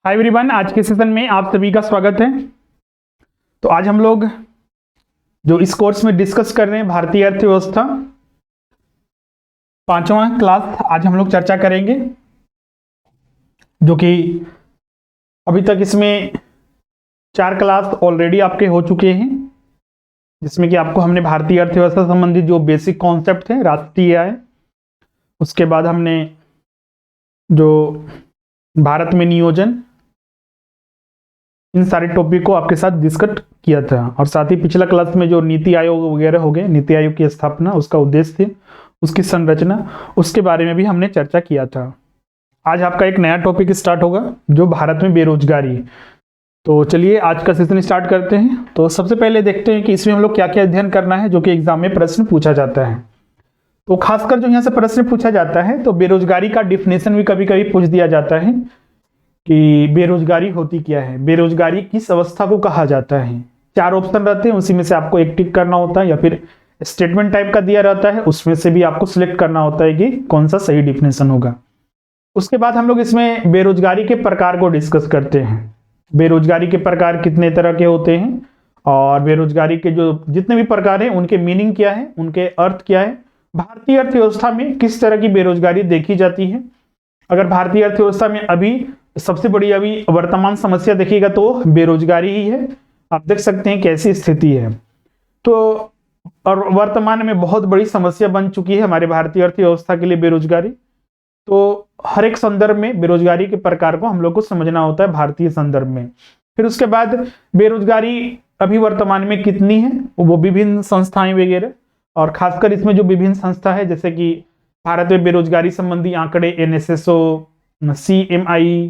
Hi everyone, आज के session में आप सभी का स्वागत है। तो आज हम लोग जो इस कोर्स में डिस्कस कर रहे हैं भारतीय अर्थव्यवस्था, पांचवा क्लास आज हम लोग चर्चा करेंगे, जो कि अभी तक इसमें 4 क्लास ऑलरेडी आपके हो चुके हैं, जिसमें कि आपको हमने भारतीय अर्थव्यवस्था संबंधित जो बेसिक कॉन्सेप्ट है, राष्ट्रीय आय, उसके बाद हमने जो भारत में नियोजन, इन सारे टॉपिक को आपके साथ डिस्कस किया था। और साथ ही पिछला क्लास में जो नीति आयोग वगैरह हो गए, नीति आयोग की स्थापना, उसका उद्देश्य, उसकी संरचना, उसके बारे में भी हमने चर्चा किया था। आज आपका एक नया टॉपिक स्टार्ट होगा, जो भारत में बेरोजगारी। तो चलिए आज का सेशन स्टार्ट करते हैं। तो सबसे पहले देखते हैं कि इसमें हम लोग क्या क्या अध्ययन करना है, जो कि एग्जाम में प्रश्न पूछा जाता है। तो खासकर जो यहाँ से प्रश्न पूछा जाता है, तो बेरोजगारी का डिफिनेशन भी कभी कभी पूछ दिया जाता है कि बेरोजगारी होती क्या है, बेरोजगारी किस अवस्था को कहा जाता है। 4 ऑप्शन रहते हैं, उसी में से आपको एक टिक करना होता है, या फिर स्टेटमेंट टाइप का दिया रहता है, उसमें से भी आपको सिलेक्ट करना होता है कि कौन सा सही डिफिनेशन होगा। उसके बाद हम लोग इसमें बेरोजगारी के प्रकार को डिस्कस करते हैं। बेरोजगारी के प्रकार कितने तरह के होते हैं, और बेरोजगारी के जो जितने भी प्रकार हैं उनके मीनिंग क्या है, उनके अर्थ क्या है, भारतीय अर्थव्यवस्था में किस तरह की बेरोजगारी देखी जाती है। अगर भारतीय अर्थव्यवस्था में अभी सबसे बड़ी अभी वर्तमान समस्या देखिएगा तो बेरोजगारी ही है। आप देख सकते हैं कैसी स्थिति है। तो और वर्तमान में बहुत बड़ी समस्या बन चुकी है हमारे भारतीय अर्थव्यवस्था के लिए बेरोजगारी। तो हर एक संदर्भ में बेरोजगारी के प्रकार को हम लोग को समझना होता है भारतीय संदर्भ में। फिर उसके बाद बेरोजगारी अभी वर्तमान में कितनी है, वो विभिन्न संस्थाएं वगैरह, और खासकर इसमें जो विभिन्न संस्था है, जैसे कि भारत में बेरोजगारी संबंधी आंकड़े, NSSO, CMI,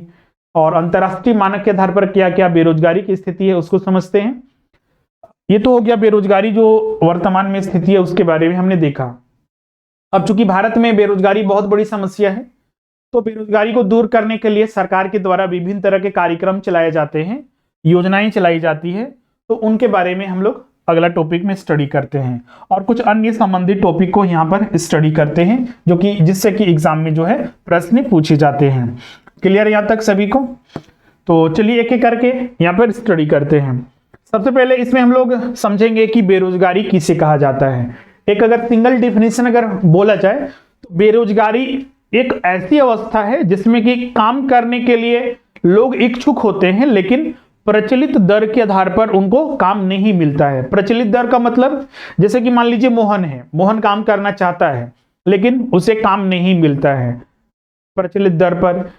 और अंतरराष्ट्रीय मानक के आधार पर क्या क्या बेरोजगारी की स्थिति है उसको समझते हैं। ये तो हो गया बेरोजगारी जो वर्तमान में स्थिति है, उसके बारे में हमने देखा। अब चूंकि भारत में बेरोजगारी बहुत बड़ी समस्या है, तो बेरोजगारी को दूर करने के लिए सरकार के द्वारा विभिन्न तरह के कार्यक्रम चलाए जाते हैं, योजनाएं चलाई जाती है। तो उनके बारे में हम लोग अगला टॉपिक में स्टडी करते हैं, और कुछ अन्य संबंधित टॉपिक को यहाँ पर स्टडी करते हैं, जो कि जिससे कि एग्जाम में जो है प्रश्न पूछे जाते हैं। क्लियर यहाँ तक सभी को? तो चलिए एक एक करके यहाँ पर स्टडी करते हैं। सबसे पहले इसमें हम लोग समझेंगे कि बेरोजगारी किसे कहा जाता है। एक अगर सिंगल डिफिनेशन अगर बोला जाए, तो बेरोजगारी एक ऐसी अवस्था है जिसमें कि काम करने के लिए लोग इच्छुक होते हैं, लेकिन प्रचलित दर के आधार पर उनको काम नहीं मिलता है। प्रचलित दर का मतलब, जैसे कि मान लीजिए मोहन है, मोहन काम करना चाहता है लेकिन उसे काम नहीं मिलता है। प्रचलित दर पर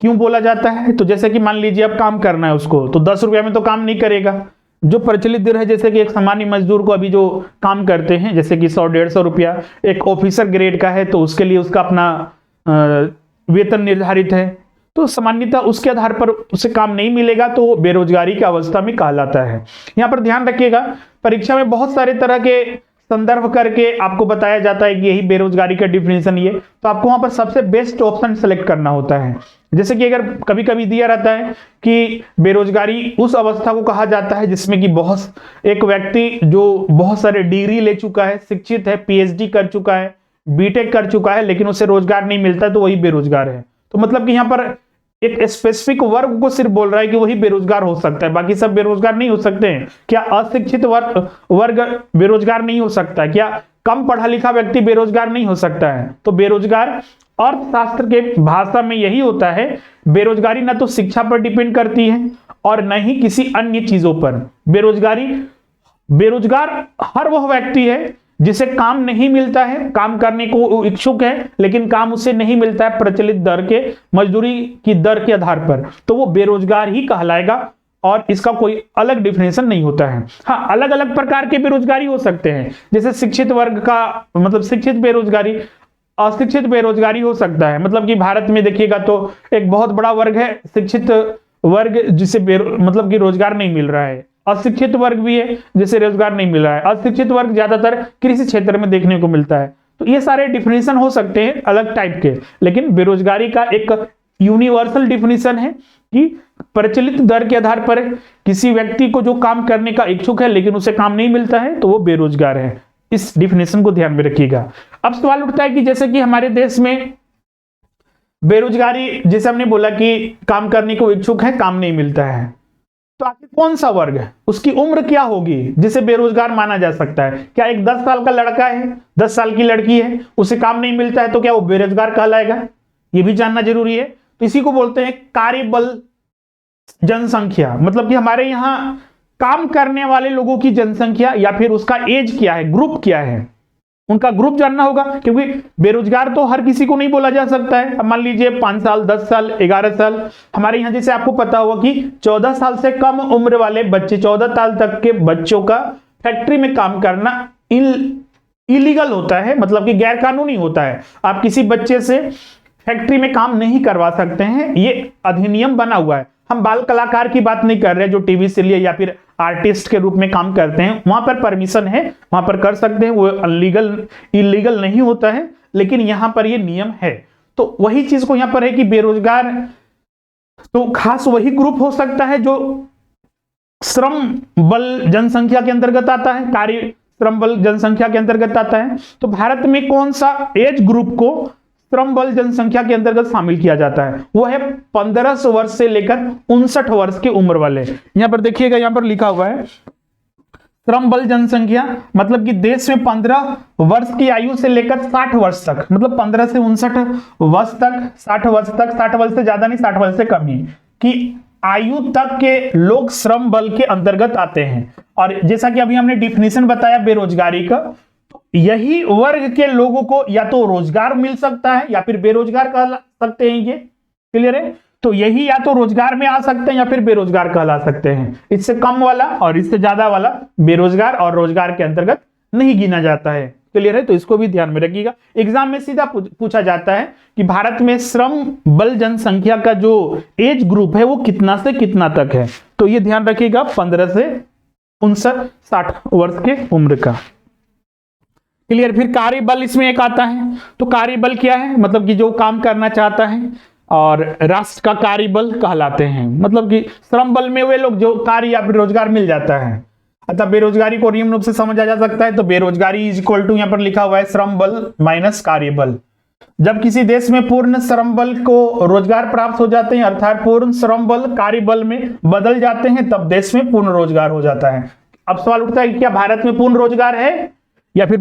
क्यों बोला जाता है? तो जैसे कि मान लीजिए अब काम करना है उसको, तो 10 रुपया में तो काम नहीं करेगा। जो प्रचलित दर है, जैसे कि एक सामान्य मजदूर को अभी जो काम करते हैं, जैसे कि 100-150 रुपया एक ऑफिसर ग्रेड का है, तो उसके लिए उसका अपना वेतन निर्धारित है। तो सामान्यतः उसके आधार पर उसे काम नहीं मिलेगा, तो वो बेरोजगारी की अवस्था में कहलाता है। यहाँ पर ध्यान रखिएगा, परीक्षा में बहुत सारे तरह के संदर्भ करके आपको बताया जाता है कि यही बेरोजगारी का डिफिनेशन ये, तो आपको वहां पर सबसे बेस्ट ऑप्शन सेलेक्ट करना होता है। जैसे कि अगर कभी कभी दिया रहता है कि बेरोजगारी उस अवस्था को कहा जाता है जिसमें कि एक व्यक्ति जो बहुत सारे डिग्री ले चुका है, शिक्षित है, PhD कर चुका है, BTech कर चुका है, लेकिन उसे रोजगार नहीं मिलता, तो वही बेरोजगार है। तो मतलब कि यहाँ पर एक स्पेसिफिक वर्ग को सिर्फ बोल रहा है कि वही बेरोजगार हो सकता है, बाकी सब बेरोजगार नहीं हो सकते हैं। क्या अशिक्षित वर्ग बेरोजगार नहीं हो सकता? क्या कम पढ़ा लिखा व्यक्ति बेरोजगार नहीं हो सकता है? तो बेरोजगार अर्थशास्त्र के भाषा में यही होता है, बेरोजगारी ना तो शिक्षा पर डिपेंड करती है और न ही किसी अन्य चीजों पर। बेरोजगार हर वह व्यक्ति है जिसे काम नहीं मिलता है, काम करने को इच्छुक है लेकिन काम उसे नहीं मिलता है प्रचलित दर के, मजदूरी की दर के आधार पर, तो वो बेरोजगार ही कहलाएगा, और इसका कोई अलग डिफिनेशन नहीं होता है। हाँ, अलग अलग प्रकार के बेरोजगारी हो सकते हैं, जैसे शिक्षित वर्ग का मतलब शिक्षित बेरोजगारी, अशिक्षित बेरोजगारी हो सकता है। मतलब कि भारत में देखिएगा तो एक बहुत बड़ा वर्ग है शिक्षित वर्ग, जिसे मतलब कि रोजगार नहीं मिल रहा है। अशिक्षित वर्ग भी है जिसे रोजगार नहीं मिल रहा है। अशिक्षित वर्ग ज्यादातर कृषि क्षेत्र में देखने को मिलता है। तो ये सारे डिफिनेशन हो सकते हैं अलग टाइप के, लेकिन बेरोजगारी का एक यूनिवर्सल डिफिनेशन है कि प्रचलित दर के आधार पर किसी व्यक्ति को जो काम करने का इच्छुक है लेकिन उसे काम नहीं मिलता है, तो वो बेरोजगार है। इस डिफिनेशन को ध्यान में रखिएगा। अब सवाल उठता है कि जैसे कि हमारे देश में बेरोजगारी, जैसे हमने बोला कि काम करने को इच्छुक है, काम नहीं मिलता है, तो आखिर कौन सा वर्ग है, उसकी उम्र क्या होगी जिसे बेरोजगार माना जा सकता है? क्या एक 10 साल का लड़का है, 10 साल की लड़की है, उसे काम नहीं मिलता है, तो क्या वो बेरोजगार कहलाएगा? ये भी जानना जरूरी है। तो इसी को बोलते हैं कार्यबल जनसंख्या, मतलब कि हमारे यहाँ काम करने वाले लोगों की जनसंख्या या फिर उसका एज क्या है, ग्रुप क्या है, उनका ग्रुप जानना होगा। क्योंकि बेरोजगार तो हर किसी को नहीं बोला जा सकता है। अब मान लीजिए 5 साल, 10 साल, 11 साल, हमारे यहाँ जैसे आपको पता होगा कि 14 साल से कम उम्र वाले बच्चे, 14 साल तक के बच्चों का फैक्ट्री में काम करना इलीगल होता है, मतलब कि गैर कानूनी होता है। आप किसी बच्चे से फैक्ट्री में काम नहीं करवा सकते हैं, ये अधिनियम बना हुआ है। हम बाल कलाकार की बात नहीं कर रहे जो टीवी सीरियल या फिर आर्टिस्ट के रूप में काम करते हैं, वहां पर परमिशन है, वहां पर कर सकते हैं, वो इलीगल नहीं होता है, लेकिन यहां पर ये नियम है। तो वही चीज को यहां पर है कि बेरोजगार तो खास वही ग्रुप हो सकता है जो श्रम बल जनसंख्या के अंतर्गत आता है, कार्य श्रम बल जनसंख्या के अंतर्गत आता है। तो भारत में कौन सा एज ग्रुप को श्रम बल जनसंख्या के अंतर्गत शामिल किया जाता है? वो है 15 वर्ष से लेकर 59 वर्ष की उम्र वाले। यहां पर देखिएगा, यहां पर लिखा हुआ है श्रम बल जनसंख्या, मतलब कि देश में 15 वर्ष की आयु से लेकर 60 वर्ष तक, मतलब 15 से 59 वर्ष तक, 60 वर्ष तक, 60 वर्ष से ज्यादा नहीं, 60 वर्ष से कम ही की आयु तक के लोग श्रम बल के अंतर्गत आते हैं। और जैसा कि अभी हमने डिफिनेशन बताया बेरोजगारी का, यही वर्ग के लोगों को या तो रोजगार मिल सकता है या फिर बेरोजगार कह सकते हैं। ये क्लियर है? तो यही या तो रोजगार में आ सकते हैं या फिर बेरोजगार कहला सकते हैं। इससे कम वाला और इससे ज्यादा वाला बेरोजगार और रोजगार के अंतर्गत नहीं गिना जाता है। क्लियर है? तो इसको भी ध्यान में रखिएगा। एग्जाम में सीधा पूछा जाता है कि भारत में श्रम बल जनसंख्या का जो एज ग्रुप है वो कितना से कितना तक है। तो ये ध्यान रखिएगा, 15 से 59, 60 वर्ष के उम्र का। क्लियर? फिर कार्यबल इसमें एक आता है। तो कार्यबल क्या है? मतलब कि जो काम करना चाहता है, और राष्ट्र का कार्यबल कहलाते हैं, मतलब कि श्रम बल में वे लोग जो कार्य या फिर रोजगार मिल जाता है। अतः बेरोजगारी को नियम रूप से समझा जा सकता है। तो बेरोजगारी इज इक्वल टू, यहां पर लिखा हुआ है श्रम बल माइनस कार्यबल। जब किसी देश में पूर्ण श्रम बल को रोजगार प्राप्त हो जाते हैं, अर्थात पूर्ण श्रम बल कार्यबल में बदल जाते हैं, तब देश में पूर्ण रोजगार हो जाता है। अब सवाल उठता है कि क्या भारत में पूर्ण रोजगार है, या फिर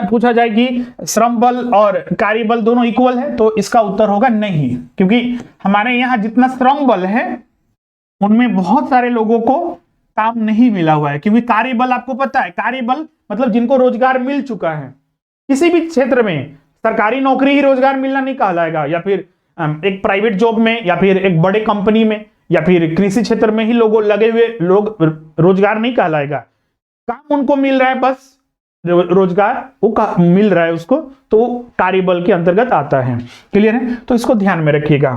पूछा जाए कि श्रम बल और कार्यबल दोनों इक्वल है? तो इसका उत्तर होगा नहीं, क्योंकि हमारे यहाँ जितना श्रम बल है उनमें बहुत सारे लोगों को काम नहीं मिला हुआ है। क्योंकि कार्यबल, आपको पता है कार्यबल मतलब जिनको रोजगार मिल चुका है किसी भी क्षेत्र में। सरकारी नौकरी ही रोजगार मिलना नहीं कहलाएगा, या फिर एक प्राइवेट जॉब में, या फिर एक बड़े कंपनी में, या फिर कृषि क्षेत्र में ही लोगों लगे हुए लोग रोजगार नहीं कहलाएगा। काम उनको मिल रहा है, बस रोजगार वो मिल रहा है उसको, तो वो कार्यबल के अंतर्गत आता है। क्लियर है? तो इसको ध्यान में रखिएगा।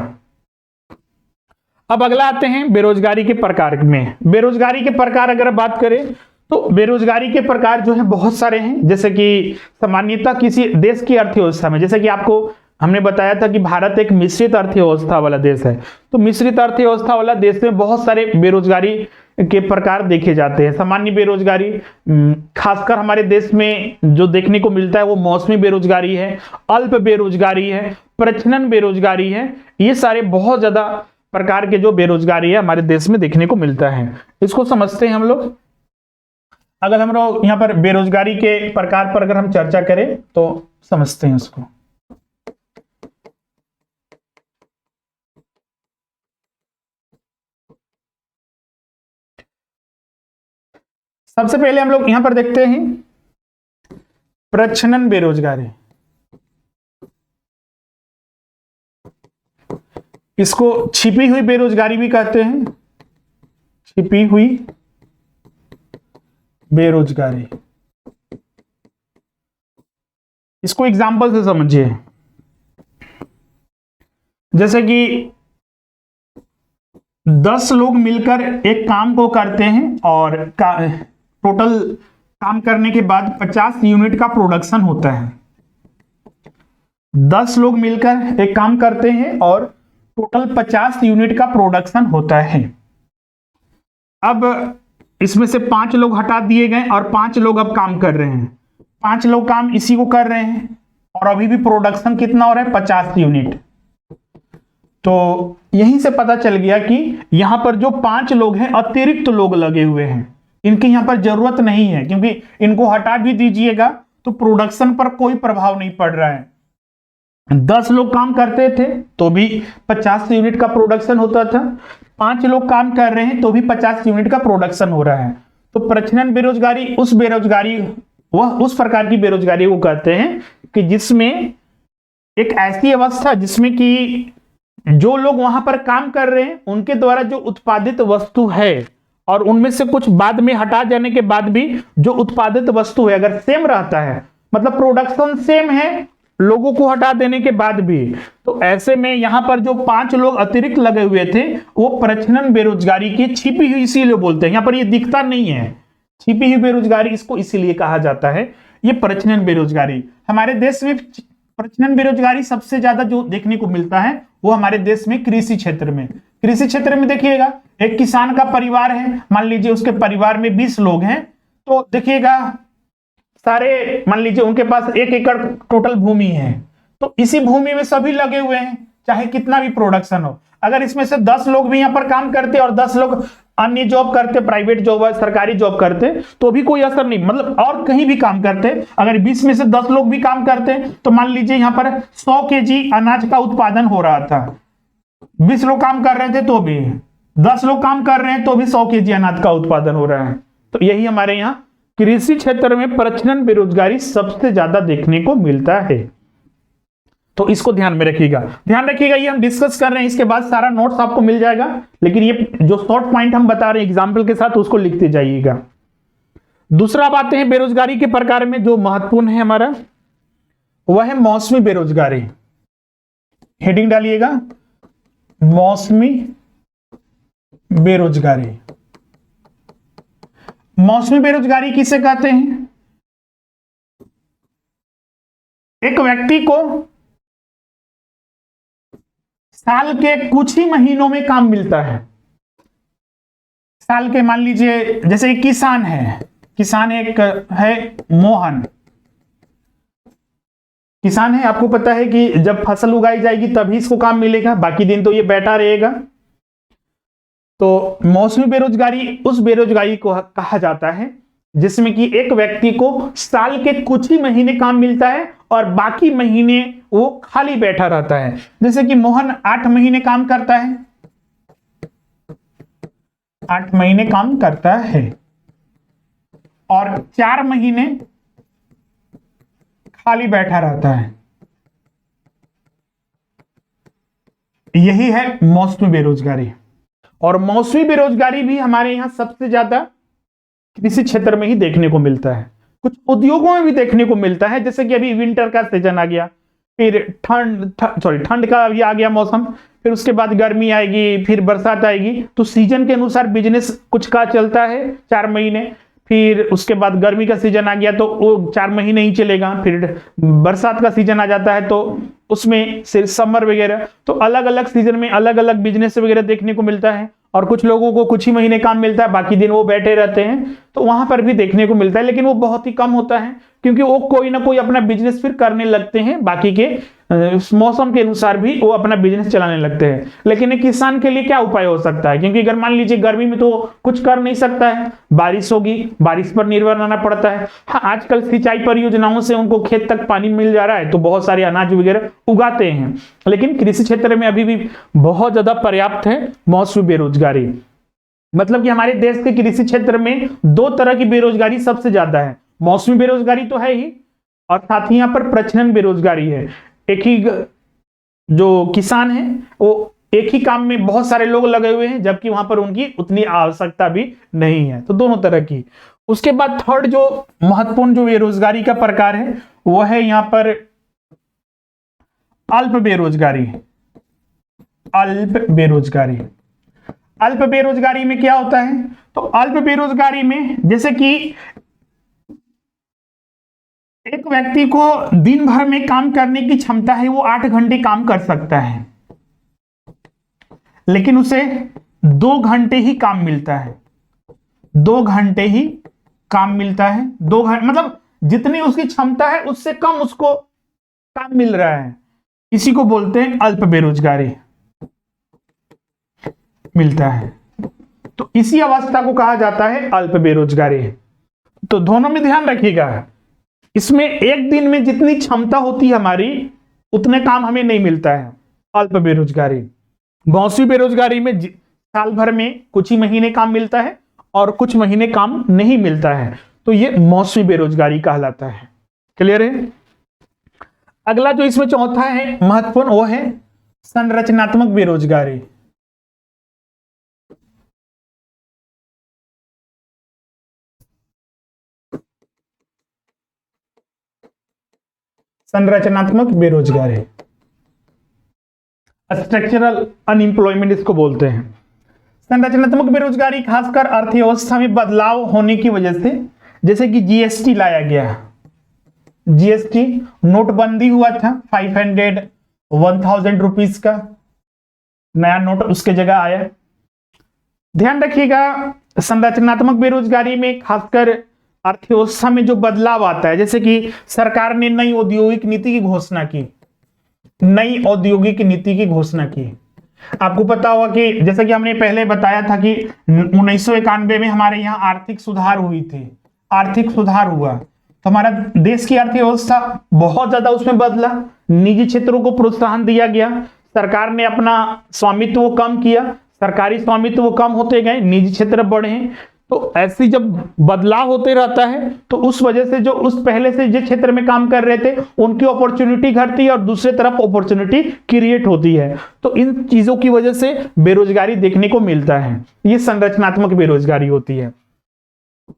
अब अगला आते हैं बेरोजगारी के प्रकार में। बेरोजगारी के प्रकार अगर बात करें तो बेरोजगारी के प्रकार जो है बहुत सारे हैं। जैसे कि सामान्यतः किसी देश की अर्थव्यवस्था में, जैसे कि आपको हमने बताया था कि भारत एक मिश्रित अर्थव्यवस्था वाला देश है, तो मिश्रित अर्थव्यवस्था वाला देश में बहुत सारे बेरोजगारी के प्रकार देखे जाते हैं। सामान्य बेरोजगारी खासकर हमारे देश में जो देखने को मिलता है वो मौसमी बेरोजगारी है, अल्प बेरोजगारी है, प्रच्छन्न बेरोजगारी है। ये सारे बहुत ज्यादा प्रकार के जो बेरोजगारी है हमारे देश में देखने को मिलता है। इसको समझते हैं हम लोग। अगर हम लोग यहाँ पर बेरोजगारी के प्रकार पर अगर हम चर्चा करें तो समझते हैं उसको। सबसे पहले हम लोग यहां पर देखते हैं प्रच्छन्न बेरोजगारी। इसको छिपी हुई बेरोजगारी भी कहते हैं, छिपी हुई बेरोजगारी। इसको एग्जाम्पल से समझिए। जैसे कि 10 लोग मिलकर एक काम को करते हैं और टोटल काम करने के बाद 50 यूनिट का प्रोडक्शन होता है। 10 लोग मिलकर एक काम करते हैं और टोटल 50 यूनिट का प्रोडक्शन होता है। अब इसमें से 5 लोग हटा दिए गए और 5 लोग अब काम कर रहे हैं। 5 लोग काम इसी को कर रहे हैं और अभी भी प्रोडक्शन कितना हो रहा है? 50 यूनिट। तो यहीं से पता चल गया कि यहां पर जो 5 लोग हैं अतिरिक्त लोग लगे हुए हैं, इनकी यहां पर जरूरत नहीं है, क्योंकि इनको हटा भी दीजिएगा तो प्रोडक्शन पर कोई प्रभाव नहीं पड़ रहा है। 10 लोग काम करते थे तो भी 50 यूनिट का प्रोडक्शन होता था, 5 लोग काम कर रहे हैं तो भी 50 यूनिट का प्रोडक्शन हो रहा है। तो प्रच्छन्न बेरोजगारी उस प्रकार की बेरोजगारी को कहते हैं कि जिसमें एक ऐसी अवस्था जिसमें कि जो लोग वहां पर काम कर रहे हैं उनके द्वारा जो उत्पादित वस्तु है और उनमें से कुछ बाद में हटा जाने के बाद भी जो उत्पादित वस्तु है अगर सेम रहता है, मतलब प्रोडक्शन सेम है लोगों को हटा देने के बाद भी, तो ऐसे में यहां पर जो 5 लोग अतिरिक्त लगे हुए थे वो प्रच्छन्न बेरोजगारी की छिपी हुई, इसीलिए बोलते हैं, यहां पर ये दिखता नहीं है, छिपी हुई बेरोजगारी इसको इसीलिए कहा जाता है, ये प्रच्छन्न बेरोजगारी। हमारे देश में प्रच्छन्न बेरोजगारी सबसे ज्यादा जो देखने को मिलता है वो हमारे देश में कृषि क्षेत्र में। कृषि क्षेत्र में देखिएगा, एक किसान का परिवार है, मान लीजिए उसके परिवार में 20 लोग हैं, तो देखिएगा सारे मान लीजिए उनके पास 1 एकड़ टोटल भूमि है, तो इसी भूमि में सभी लगे हुए हैं चाहे कितना भी प्रोडक्शन हो। अगर इसमें से 10 लोग भी यहाँ पर काम करते और 10 लोग अन्य जॉब करते, प्राइवेट जॉब है सरकारी जॉब करते, तो भी कोई असर नहीं, मतलब और कहीं भी काम करते, अगर 20 में से 10 लोग भी काम करते तो मान लीजिए यहाँ पर 100 केजी अनाज का उत्पादन हो रहा था, 20 लोग काम कर रहे थे तो भी, 10 लोग काम कर रहे हैं तो भी 100 केजी अनाज का उत्पादन हो रहा है। तो यही हमारे यहाँ कृषि क्षेत्र में प्रच्छन्न बेरोजगारी सबसे ज्यादा देखने को मिलता है। तो इसको ध्यान में रखिएगा, ध्यान रखिएगा, ये हम डिस्कस कर रहे हैं, इसके बाद सारा नोट्स आपको मिल जाएगा, लेकिन ये जो शॉर्ट पॉइंट हम बता रहे हैं एग्जाम्पल के साथ उसको लिखते जाइएगा। दूसरा अब आते हैं बेरोजगारी के प्रकार में, जो महत्वपूर्ण है हमारा वह है मौसमी बेरोजगारी। हेडिंग डालिएगा, मौसमी बेरोजगारी। मौसमी बेरोजगारी किसे कहते हैं? एक व्यक्ति को साल के कुछ ही महीनों में काम मिलता है, साल के मान लीजिए जैसे एक किसान है, किसान एक है मोहन, किसान है, आपको पता है कि जब फसल उगाई जाएगी तभी इसको काम मिलेगा, बाकी दिन तो ये बैठा रहेगा। तो मौसमी बेरोजगारी उस बेरोजगारी को कहा जाता है जिसमें कि एक व्यक्ति को साल के कुछ ही महीने काम मिलता है और बाकी महीने वो खाली बैठा रहता है। जैसे कि मोहन 8 महीने काम करता है, 8 महीने काम करता है और 4 महीने खाली बैठा रहता है, यही है मौसमी बेरोजगारी। और मौसमी बेरोजगारी भी हमारे यहां सबसे ज्यादा कृषि क्षेत्र में ही देखने को मिलता है, कुछ उद्योगों में भी देखने को मिलता है, जैसे कि अभी विंटर का सीजन आ गया, फिर ठंड का अभी आ गया मौसम, फिर उसके बाद गर्मी आएगी, फिर बरसात आएगी, तो सीजन के अनुसार बिजनेस कुछ का चलता है 4 महीने, फिर उसके बाद गर्मी का सीजन आ गया तो वो 4 महीने ही चलेगा, फिर बरसात का सीजन आ जाता है तो उसमें सिर्फ समर वगैरह, तो अलग अलग सीजन में अलग अलग बिजनेस वगैरह देखने को मिलता है। और कुछ लोगों को कुछ ही महीने काम मिलता है, बाकी दिन वो बैठे रहते हैं, तो वहां पर भी देखने को मिलता है, लेकिन वो बहुत ही कम होता है क्योंकि वो कोई ना कोई अपना बिजनेस फिर करने लगते हैं, बाकी के मौसम के अनुसार भी वो अपना बिजनेस चलाने लगते हैं। लेकिन एक किसान के लिए क्या उपाय हो सकता है, क्योंकि अगर मान लीजिए गर्मी में तो कुछ कर नहीं सकता है, बारिश होगी, बारिश पर निर्भर रहना पड़ता है। हाँ, आजकल सिंचाई परियोजनाओं से उनको खेत तक पानी मिल जा रहा है तो बहुत सारे अनाज वगैरह उगाते हैं, लेकिन कृषि क्षेत्र में अभी भी बहुत ज्यादा पर्याप्त है मौसमी बेरोजगारी। मतलब कि हमारे देश के कृषि क्षेत्र में 2 तरह की बेरोजगारी सबसे ज्यादा है, मौसमी बेरोजगारी तो है ही और साथ ही यहाँ पर प्रच्छन्न बेरोजगारी है। एक ही जो किसान है वो एक ही काम में बहुत सारे लोग लगे हुए हैं, जबकि वहां पर उनकी उतनी आवश्यकता भी नहीं है, तो दोनों तरह की। उसके बाद थर्ड जो महत्वपूर्ण जो बेरोजगारी का प्रकार है वो है यहाँ पर अल्प बेरोजगारी। अल्प बेरोजगारी, अल्प बेरोजगारी में क्या होता है, तो अल्प बेरोजगारी में जैसे कि एक व्यक्ति को दिन भर में काम करने की क्षमता है, वो 8 घंटे काम कर सकता है, लेकिन उसे 2 घंटे ही काम मिलता है, 2 घंटे ही काम मिलता है, 2 घंटे मतलब जितनी उसकी क्षमता है उससे कम उसको काम मिल रहा है, इसी को बोलते हैं अल्प बेरोजगारी। मिलता है। तो इसी अवस्था को कहा जाता है अल्प बेरोजगारी। तो दोनों में ध्यान रखिएगा, इसमें एक दिन में जितनी क्षमता होती है हमारी उतने काम हमें नहीं मिलता है, अल्प बेरोजगारी। मौसमी बेरोजगारी में साल भर में कुछ ही महीने काम मिलता है और कुछ महीने काम नहीं मिलता है, तो ये मौसमी बेरोजगारी कहलाता है। क्लियर है? अगला जो इसमें चौथा है महत्वपूर्ण, वो है संरचनात्मक बेरोजगारी। संरचनात्मक बेरोजगारी, स्ट्रक्चरल अनएम्प्लॉयमेंट इसको बोलते हैं। संरचनात्मक बेरोजगारी खासकर अर्थव्यवस्था में बदलाव होने की वजह से, जैसे कि जीएसटी लाया गया, जीएसटी नोटबंदी हुआ था, 500 रुपीज का नया नोट उसके जगह आया। ध्यान रखिएगा, संरचनात्मक बेरोजगारी में खासकर अर्थव्यवस्था में जो बदलाव आता है, जैसे कि सरकार ने नई औद्योगिक नीति की घोषणा की, नई औद्योगिक नीति की घोषणा की। आपको पता होगा कि जैसे कि हमने पहले बताया था कि 1991 में हमारे यहाँ आर्थिक सुधार हुई थी, आर्थिक सुधार हुआ तो हमारा देश की अर्थव्यवस्था बहुत ज्यादा उसमें बदला, निजी क्षेत्रों को प्रोत्साहन दिया गया, सरकार ने अपना स्वामित्व कम किया, सरकारी स्वामित्व कम होते गए, निजी क्षेत्र बढ़े। तो ऐसी जब बदलाव होते रहता है तो उस वजह से जो उस पहले से जिस क्षेत्र में काम कर रहे थे उनकी अपॉर्चुनिटी घटती है और दूसरी तरफ अपॉर्चुनिटी क्रिएट होती है। तो इन चीजों की वजह से बेरोजगारी देखने को मिलता है, ये संरचनात्मक बेरोजगारी होती है।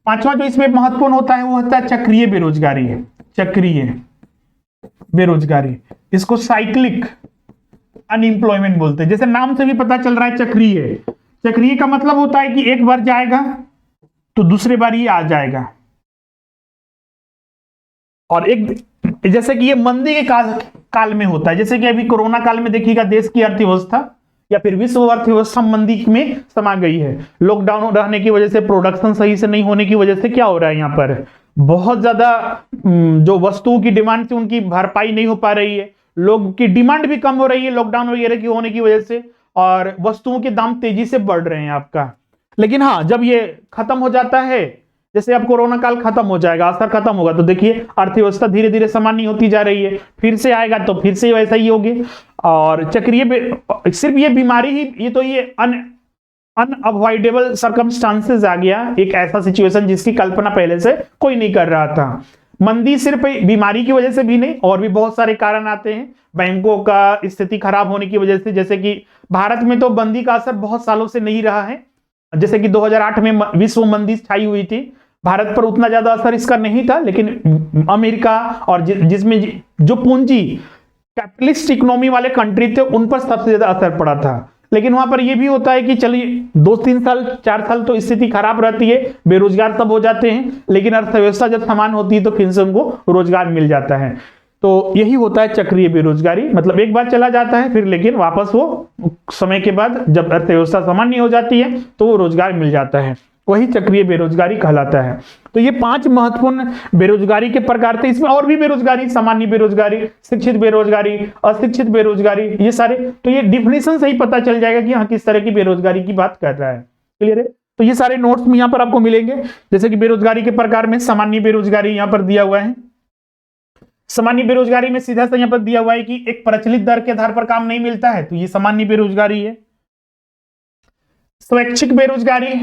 पांचवा जो इसमें महत्वपूर्ण होता है वो होता है चक्रीय बेरोजगारी है। चक्रीय बेरोजगारी, इसको साइक्लिक अनएम्प्लॉयमेंट बोलते हैं। जैसे नाम से भी पता चल रहा है चक्रीय, चक्रीय का मतलब होता है कि एक बार जाएगा तो दूसरे बार ही आ जाएगा। और एक जैसे कि ये मंदी के काल में होता है, जैसे कि अभी कोरोना काल में देखिएगा देश की अर्थव्यवस्था या फिर विश्व अर्थव्यवस्था मंदी में समा गई है। लॉकडाउन रहने की वजह से, प्रोडक्शन सही से नहीं होने की वजह से क्या हो रहा है, यहाँ पर बहुत ज्यादा जो वस्तुओं की डिमांड थी उनकी भरपाई नहीं हो पा रही है, लोग की डिमांड भी कम हो रही है लॉकडाउन वगैरह की होने की वजह से, और वस्तुओं के दाम तेजी से बढ़ रहे हैं आपका। लेकिन हाँ, जब ये खत्म हो जाता है, जैसे अब कोरोना काल खत्म हो जाएगा, असर खत्म होगा, तो देखिए अर्थव्यवस्था धीरे धीरे सामान्य होती जा रही है, फिर से आएगा तो फिर से वैसा ही होगी। और चक्रीय सिर्फ ये बीमारी ही, ये तो ये अनअवॉइडेबल सर्कमस्टांसेस आ गया, एक ऐसा सिचुएशन जिसकी कल्पना पहले से कोई नहीं कर रहा था। मंदी सिर्फ बीमारी की वजह से भी नहीं, और भी बहुत सारे कारण आते हैं। बैंकों का स्थिति खराब होने की वजह से, जैसे कि भारत में तो मंदी का असर बहुत सालों से नहीं रहा है, जैसे कि 2008 में विश्व मंदी छाई हुई थी, भारत पर उतना ज्यादा असर इसका नहीं था, लेकिन अमेरिका और जिसमें जो पूंजी कैपिटलिस्ट इकोनॉमी वाले कंट्री थे उन पर सबसे ज्यादा असर पड़ा था। लेकिन वहां पर यह भी होता है कि चलिए 2-3 साल 4 साल तो स्थिति खराब रहती है, बेरोजगार सब हो जाते हैं, लेकिन अर्थव्यवस्था जब समान होती है तो फिर से उनको रोजगार मिल जाता है। तो यही होता है चक्रीय बेरोजगारी, मतलब एक बार चला जाता है फिर लेकिन वापस वो समय के बाद जब अर्थव्यवस्था सामान्य हो जाती है तो वो रोजगार मिल जाता है, वही चक्रीय बेरोजगारी कहलाता है। तो ये 5 महत्वपूर्ण बेरोजगारी के प्रकार थे। इसमें और भी बेरोजगारी, सामान्य बेरोजगारी, शिक्षित बेरोजगारी, अशिक्षित बेरोजगारी, ये सारे, तो ये डिफिनेशन से ही पता चल जाएगा कि हाँ किस तरह की बेरोजगारी की बात कर रहा है। क्लियर है? तो ये सारे नोट्स में यहाँ पर आपको मिलेंगे। जैसे कि बेरोजगारी के प्रकार में सामान्य बेरोजगारी यहाँ पर दिया हुआ है। सामान्य बेरोजगारी में सीधा सा यहाँ पर दिया हुआ है कि एक प्रचलित दर के आधार पर काम नहीं मिलता है, तो ये सामान्य बेरोजगारी है। स्वैच्छिक बेरोजगारी,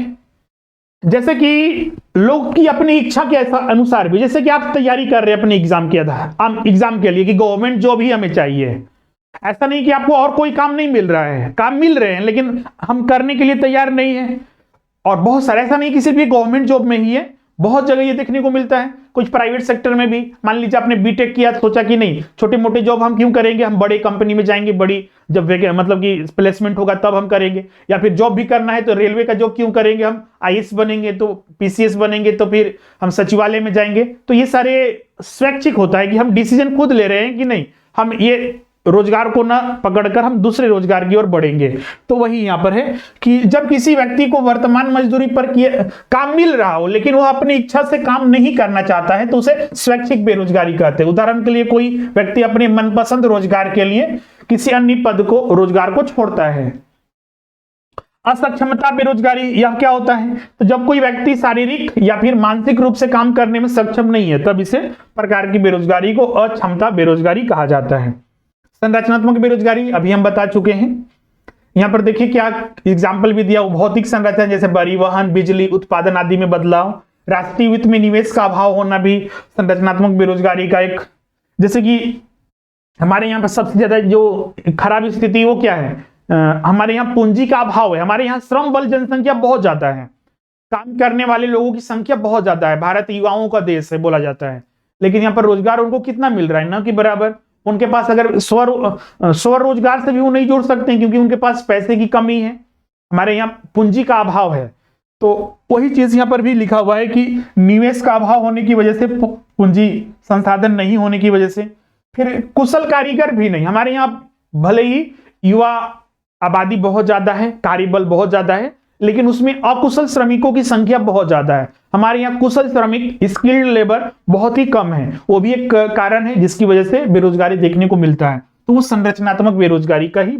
जैसे कि लोग की अपनी इच्छा के अनुसार भी, जैसे कि आप तैयारी कर रहे हैं अपने एग्जाम के आधार, एग्जाम के लिए कि गवर्नमेंट जॉब ही हमें चाहिए, ऐसा नहीं कि आपको और कोई काम नहीं मिल रहा है, काम मिल रहे हैं लेकिन हम करने के लिए तैयार नहीं है। और बहुत सारे, ऐसा नहीं कि सिर्फ ये गवर्नमेंट जॉब में ही है, बहुत जगह ये देखने को मिलता है, कुछ प्राइवेट सेक्टर में भी। मान लीजिए आपने बीटेक किया, सोचा कि नहीं छोटे मोटे जॉब हम क्यों करेंगे, हम बड़े कंपनी में जाएंगे, बड़ी जब मतलब कि प्लेसमेंट होगा तब हम करेंगे। या फिर जॉब भी करना है तो रेलवे का जॉब क्यों करेंगे, हम आईएएस बनेंगे तो पीसीएस बनेंगे तो फिर हम सचिवालय में जाएंगे। तो ये सारे स्वैच्छिक होता है कि हम डिसीजन खुद ले रहे हैं कि नहीं हम ये रोजगार को ना पकड़कर हम दूसरे रोजगार की ओर बढ़ेंगे। तो वही यहां पर है कि जब किसी व्यक्ति को वर्तमान मजदूरी पर काम मिल रहा हो लेकिन वो अपनी इच्छा से काम नहीं करना चाहता है तो उसे स्वैच्छिक बेरोजगारी कहते हैं। उदाहरण के लिए कोई व्यक्ति अपने मनपसंद रोजगार के लिए किसी अन्य पद को, रोजगार को छोड़ता है। असक्षमता बेरोजगारी, यह क्या होता है? तो जब कोई व्यक्ति शारीरिक या फिर मानसिक रूप से काम करने में सक्षम नहीं है, तब इसे प्रकार की बेरोजगारी को अक्षमता बेरोजगारी कहा जाता है। संरचनात्मक बेरोजगारी अभी हम बता चुके हैं। यहां पर देखिए क्या एग्जाम्पल भी दिया, भौतिक संरचना जैसे परिवहन, बिजली उत्पादन आदि में बदलाव, राष्ट्रीय वित्त में निवेश का अभाव होना भी संरचनात्मक बेरोजगारी का एक, जैसे कि हमारे यहाँ पर सबसे ज्यादा जो खराब स्थिति वो क्या है, हमारे यहाँ पूंजी का अभाव है। हमारे यहाँ श्रम बल जनसंख्या बहुत ज्यादा है, काम करने वाले लोगों की संख्या बहुत ज्यादा है, भारत युवाओं का देश है बोला जाता है, लेकिन यहाँ पर रोजगार उनको कितना मिल रहा है? न कि बराबर। उनके पास अगर स्वरोजगार से भी वो नहीं जोड़ सकते हैं, क्योंकि उनके पास पैसे की कमी है, हमारे यहाँ पूंजी का अभाव है। तो वही चीज यहाँ पर भी लिखा हुआ है कि निवेश का अभाव होने की वजह से, पूंजी संसाधन नहीं होने की वजह से, फिर कुशल कारीगर भी नहीं। हमारे यहाँ भले ही युवा आबादी बहुत ज्यादा है, कार्यबल बहुत ज्यादा है, लेकिन उसमें अकुशल श्रमिकों की संख्या बहुत ज्यादा है। हमारे यहाँ कुशल श्रमिक, स्किल्ड लेबर बहुत ही कम है, वो भी एक कारण है जिसकी वजह से बेरोजगारी देखने को मिलता है। तो वो संरचनात्मक बेरोजगारी का ही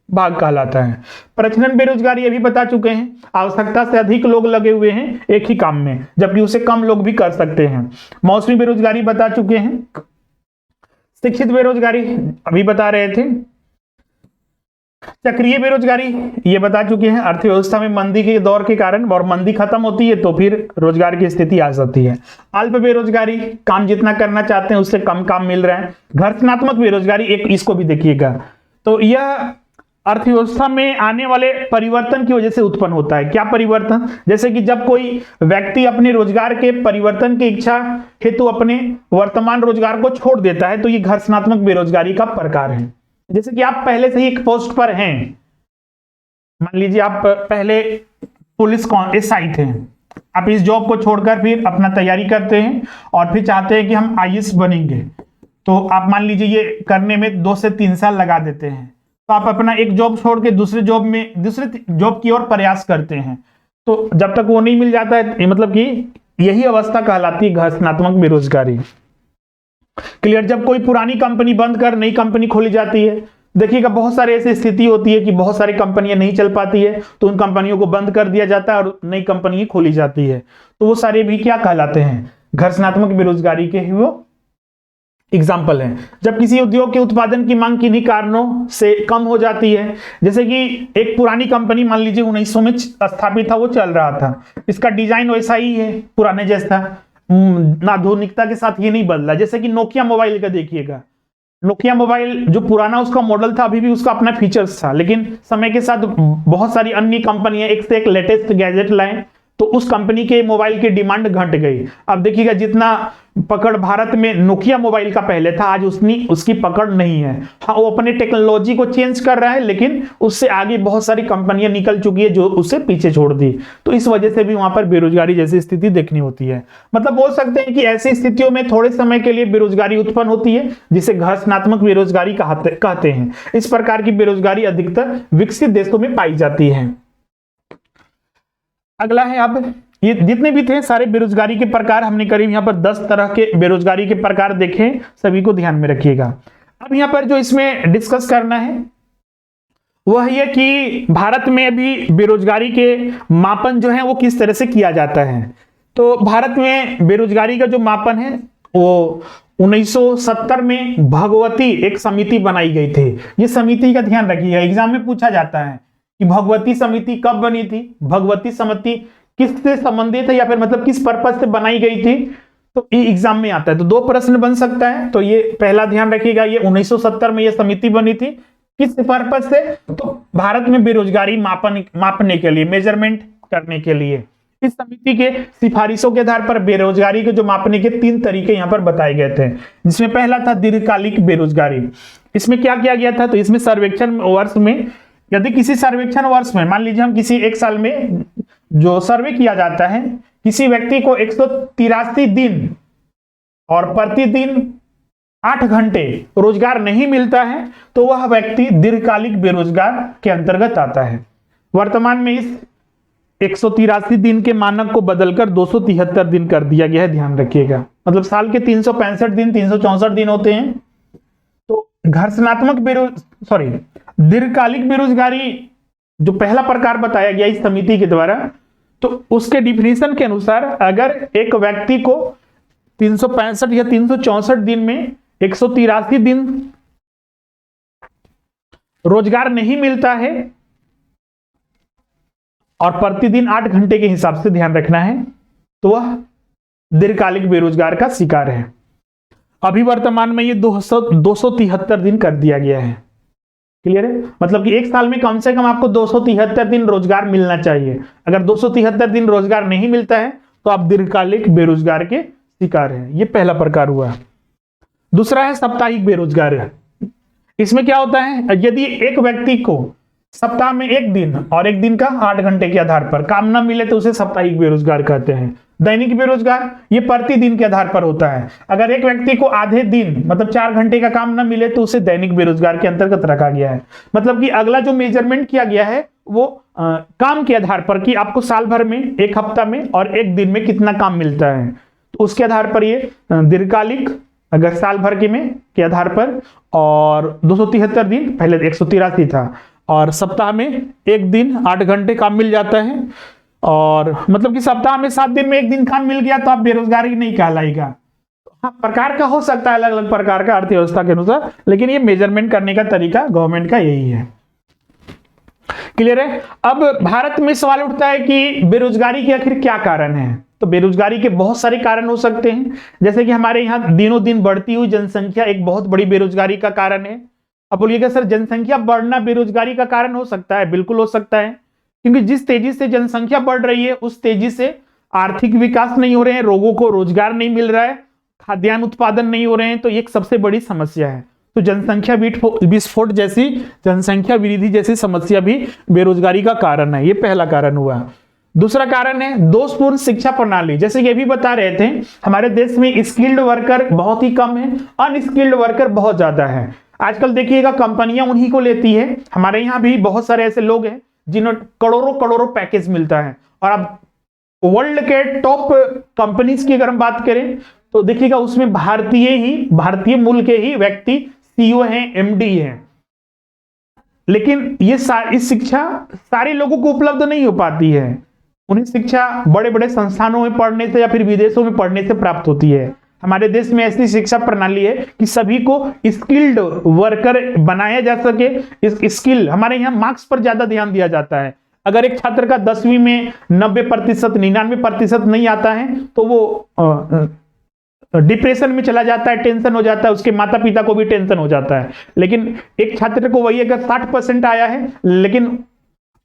भाग कहलाता है। प्रजनन बेरोजगारी अभी बता चुके हैं, आवश्यकता से अधिक लोग लगे हुए हैं एक ही काम में, जबकि उसे कम लोग भी कर सकते हैं। मौसमी बेरोजगारी बता चुके हैं। शिक्षित बेरोजगारी अभी बता रहे थे। चक्रीय बेरोजगारी ये बता चुके हैं, अर्थव्यवस्था में मंदी के दौर के कारण, और मंदी खत्म होती है तो फिर रोजगार की स्थिति आ जाती है। अल्प बेरोजगारी, काम जितना करना चाहते हैं उससे कम काम मिल रहा है। घर्षणात्मक बेरोजगारी, एक इसको भी देखिएगा, तो यह अर्थव्यवस्था में आने वाले परिवर्तन की वजह से उत्पन्न होता है। क्या परिवर्तन? जैसे कि जब कोई व्यक्ति अपने रोजगार के परिवर्तन की इच्छा हेतु अपने वर्तमान रोजगार को छोड़ देता है, तो ये घर्षणात्मक बेरोजगारी का प्रकार है। जैसे कि आप पहले से ही एक पोस्ट पर हैं, मान लीजिए आप पहले पुलिस SI थे, आप इस जॉब को छोड़कर फिर अपना तैयारी करते हैं और फिर चाहते हैं कि हम IAS बनेंगे, तो आप मान लीजिए ये करने में 2 से 3 साल लगा देते हैं, तो आप अपना एक जॉब छोड़ के दूसरे जॉब की ओर प्रयास करते हैं, तो जब तक वो नहीं मिल जाता है, मतलब कि यही अवस्था कहलाती है घर्षणात्मक बेरोजगारी। क्लियर? जब कोई पुरानी कंपनी बंद कर नई कंपनी खोली जाती है, देखिएगा बहुत सारी ऐसी स्थिति होती है कि बहुत सारी कंपनियां नहीं चल पाती है, तो उन कंपनियों को बंद कर दिया जाता है और नई कंपनी खोली जाती है, तो वो सारे भी क्या कहलाते हैं? घर्षणात्मक बेरोजगारी के ही वो एग्जाम्पल है। जब किसी उद्योग के उत्पादन की मांग किन्हीं कारणों से कम हो जाती है, जैसे कि एक पुरानी कंपनी मान लीजिए 1900 में स्थापित था, वो चल रहा था, इसका डिजाइन वैसा ही है पुराने जैसा, आधुनिकता के साथ ये नहीं बदला। जैसे कि नोकिया मोबाइल का देखिएगा, नोकिया मोबाइल जो पुराना उसका मॉडल था, अभी भी उसका अपना फीचर्स था, लेकिन समय के साथ बहुत सारी अन्य कंपनियां एक से एक लेटेस्ट गैजेट लाए, तो उस कंपनी के मोबाइल की डिमांड घट गई। अब देखिएगा जितना पकड़ भारत में नोकिया मोबाइल का पहले था, आज उसकी पकड़ नहीं है। हाँ, वो अपने टेक्नोलॉजी को चेंज कर रहा है, लेकिन उससे आगे बहुत सारी कंपनियां निकल चुकी है जो उसे पीछे छोड़ दी, तो इस वजह से भी वहां पर बेरोजगारी जैसी स्थिति देखनी होती है। मतलब बोल सकते हैं कि ऐसी स्थितियों में थोड़े समय के लिए बेरोजगारी उत्पन्न होती है, जिसे घर्षणात्मक बेरोजगारी कहते हैं। इस प्रकार की बेरोजगारी अधिकतर विकसित देशों में पाई जाती है। अगला है, अब ये जितने भी थे सारे बेरोजगारी के प्रकार हमने करीब यहाँ पर 10 तरह के बेरोजगारी के प्रकार देखे, सभी को ध्यान में रखिएगा। अब यहाँ पर जो इसमें डिस्कस करना है वह यह कि भारत में अभी बेरोजगारी के मापन जो है वो किस तरह से किया जाता है। तो भारत में बेरोजगारी का जो मापन है वो 1970 में भगवती एक समिति बनाई गई थी। ये समिति का ध्यान रखिएगा, एग्जाम में पूछा जाता है कि भगवती समिति कब बनी थी, भगवती समिति किससे संबंधित है, या फिर मतलब किस पर्पज से बनाई गई थी, तो ये एग्जाम में आता है। तो 2 प्रश्न बन सकता है, तो ये पहला ध्यान रखिएगा, ये 1970 में ये समिति बनी थी, किस पर्पज से? तो भारत में बेरोजगारी मापने के लिए, मेजरमेंट करने के लिए। इस समिति के सिफारिशों के आधार पर बेरोजगारी के जो मापने के 3 तरीके यहाँ पर बताए गए थे, जिसमें पहला था दीर्घकालिक बेरोजगारी। इसमें क्या किया गया था? तो इसमें सर्वेक्षण वर्ष में, यदि किसी सर्वेक्षण वर्ष में मान लीजिए हम किसी एक साल में जो सर्वे किया जाता है, किसी व्यक्ति को 183 दिन और प्रतिदिन 8 घंटे रोजगार नहीं मिलता है, तो वह व्यक्ति दीर्घकालिक बेरोजगार के अंतर्गत आता है। वर्तमान में इस 183 दिन के मानक को बदलकर 273 दिन कर दिया गया है, ध्यान रखिएगा। मतलब साल के 365 दिन 364 दिन होते हैं। तो दीर्घकालिक बेरोजगारी जो पहला प्रकार बताया गया इस समिति के द्वारा, तो उसके डिफिनीशन के अनुसार अगर एक व्यक्ति को 365 या 364 दिन में 183 दिन रोजगार नहीं मिलता है और प्रतिदिन 8 घंटे के हिसाब से ध्यान रखना है, तो वह दीर्घकालिक बेरोजगार का शिकार है। अभी वर्तमान में ये 273 दिन कर दिया गया है। क्लियर है? मतलब कि एक साल में कम से कम आपको 273 दिन रोजगार मिलना चाहिए। अगर 273 दिन रोजगार नहीं मिलता है तो आप दीर्घकालिक बेरोजगार के शिकार हैं। ये पहला प्रकार हुआ। दूसरा है साप्ताहिक बेरोजगार। इसमें क्या होता है, यदि एक व्यक्ति को सप्ताह में एक दिन और एक दिन का 8 घंटे के आधार पर काम ना मिले तो उसे साप्ताहिक बेरोजगार कहते हैं। दैनिक बेरोजगार ये प्रतिदिन के आधार पर होता है। अगर एक व्यक्ति को आधे दिन मतलब 4 घंटे का काम ना मिले तो उसे दैनिक बेरोजगार के अंतर्गत रखा गया है। मतलब कि अगला जो मेजरमेंट किया गया है वो काम के आधार पर कि आपको साल भर में, एक हफ्ता में और एक दिन में कितना काम मिलता है, तो उसके आधार पर ये दीर्घकालिक, अगर साल भर के आधार पर, और 273 दिन, पहले 183 था, और सप्ताह में एक दिन 8 घंटे काम मिल जाता है, और मतलब कि सप्ताह में 7 दिन में एक दिन काम मिल गया तो आप बेरोजगार ही नहीं कहलाएगा। हाँ, प्रकार का हो सकता है अलग अलग प्रकार का अर्थव्यवस्था के अनुसार, लेकिन ये मेजरमेंट करने का तरीका गवर्नमेंट का यही है। क्लियर है? अब भारत में सवाल उठता है कि बेरोजगारी के आखिर क्या कारण है। तो बेरोजगारी के बहुत सारे कारण हो सकते हैं, जैसे कि हमारे यहाँ दिनों दिन बढ़ती हुई जनसंख्या एक बहुत बड़ी बेरोजगारी का कारण है। अब बोलिएगा सर जनसंख्या बढ़ना बेरोजगारी का कारण हो सकता है? बिल्कुल हो सकता है, क्योंकि जिस तेजी से जनसंख्या बढ़ रही है उस तेजी से आर्थिक विकास नहीं हो रहे हैं, लोगों को रोजगार नहीं मिल रहा है, खाद्यान्न उत्पादन नहीं हो रहे हैं, तो एक सबसे बड़ी समस्या है। तो जनसंख्या विस्फोट जैसी, जनसंख्या वृद्धि जैसी समस्या भी बेरोजगारी का कारण है। ये पहला कारण हुआ। दूसरा कारण है दोषपूर्ण शिक्षा प्रणाली। जैसे कि अभी बता रहे थे, हमारे देश में स्किल्ड वर्कर बहुत ही कम है, अनस्किल्ड वर्कर बहुत ज्यादा है। आजकल देखिएगा कंपनियां उन्हीं को लेती है। हमारे यहाँ भी बहुत सारे ऐसे लोग हैं जिन्हें करोड़ों करोड़ों पैकेज मिलता है। और अब वर्ल्ड के टॉप कंपनीज की अगर हम बात करें तो देखिएगा उसमें भारतीय मूल के ही व्यक्ति सीईओ हैं, एमडी हैं। लेकिन ये इस शिक्षा सारे लोगों को उपलब्ध नहीं हो पाती है। उन्हें शिक्षा बड़े बड़े संस्थानों में पढ़ने से या फिर विदेशों में पढ़ने से प्राप्त होती है। हमारे देश में ऐसी शिक्षा प्रणाली है कि सभी को स्किल्ड वर्कर बनाया जा सके। इस स्किल, हमारे यहाँ मार्क्स पर ज्यादा ध्यान दिया जाता है। अगर एक छात्र का 10वीं में 90%, 99% नहीं आता है तो वो डिप्रेशन में चला जाता है, टेंशन हो जाता है, उसके माता पिता को भी टेंशन हो जाता है। लेकिन एक छात्र को वही अगर 60% आया है, लेकिन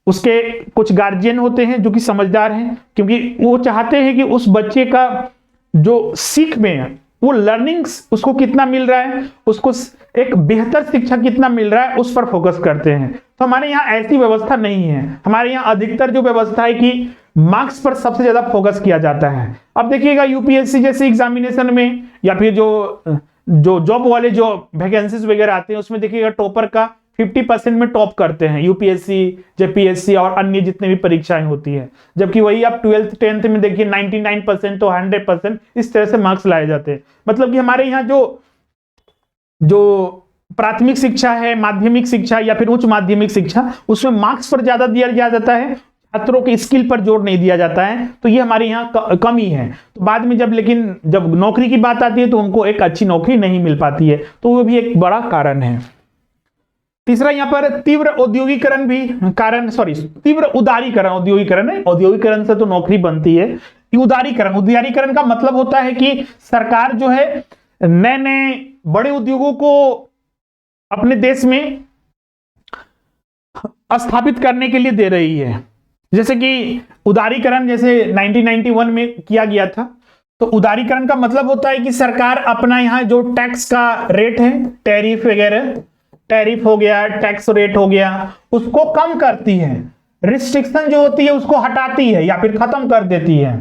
उसके कुछ गार्जियन होते हैं जो कि समझदार हैं, क्योंकि वो चाहते हैं कि उस बच्चे का जो सीख में वो लर्निंग्स उसको कितना मिल रहा है, उसको एक बेहतर शिक्षा कितना मिल रहा है, उस पर फोकस करते हैं। तो हमारे यहाँ ऐसी व्यवस्था नहीं है। हमारे यहाँ अधिकतर जो व्यवस्था है कि मार्क्स पर सबसे ज्यादा फोकस किया जाता है। अब देखिएगा यूपीएससी जैसे एग्जामिनेशन में या फिर जो जॉब वाले जो वैकेंसीज वगैरह आते हैं उसमें देखिएगा टॉपर का 50% में टॉप करते हैं यूपीएससी, जेपीएससी और अन्य जितने भी परीक्षाएं होती है। जबकि वही आप 12th 10th में देखिए 99% तो 100% इस तरह से मार्क्स लाए जाते हैं। मतलब कि हमारे यहाँ जो प्राथमिक शिक्षा है, माध्यमिक शिक्षा या फिर उच्च माध्यमिक शिक्षा, उसमें मार्क्स पर ज्यादा दिया जाता है, छात्रों के स्किल पर जोर नहीं दिया जाता है। तो ये हमारे यहाँ कमी है। तो बाद में जब नौकरी की बात आती है तो उनको एक अच्छी नौकरी नहीं मिल पाती है, तो वो भी एक बड़ा कारण है। तीसरा यहाँ पर तीव्र औद्योगिकरण भी तीव्र उदारीकरण, औद्योगिकरण से तो नौकरी बनती है। उदारीकरण का मतलब होता है कि सरकार जो है नए नए बड़े उद्योगों को अपने देश में स्थापित करने के लिए दे रही है। जैसे कि उदारीकरण जैसे 1991 में किया गया था। तो उदारीकरण का मतलब होता है कि सरकार अपना यहाँ जो टैक्स का रेट है, टैरिफ हो गया, टैक्स रेट हो गया, उसको कम करती है। रिस्ट्रिक्शन जो होती है उसको हटाती है या फिर खत्म कर देती है।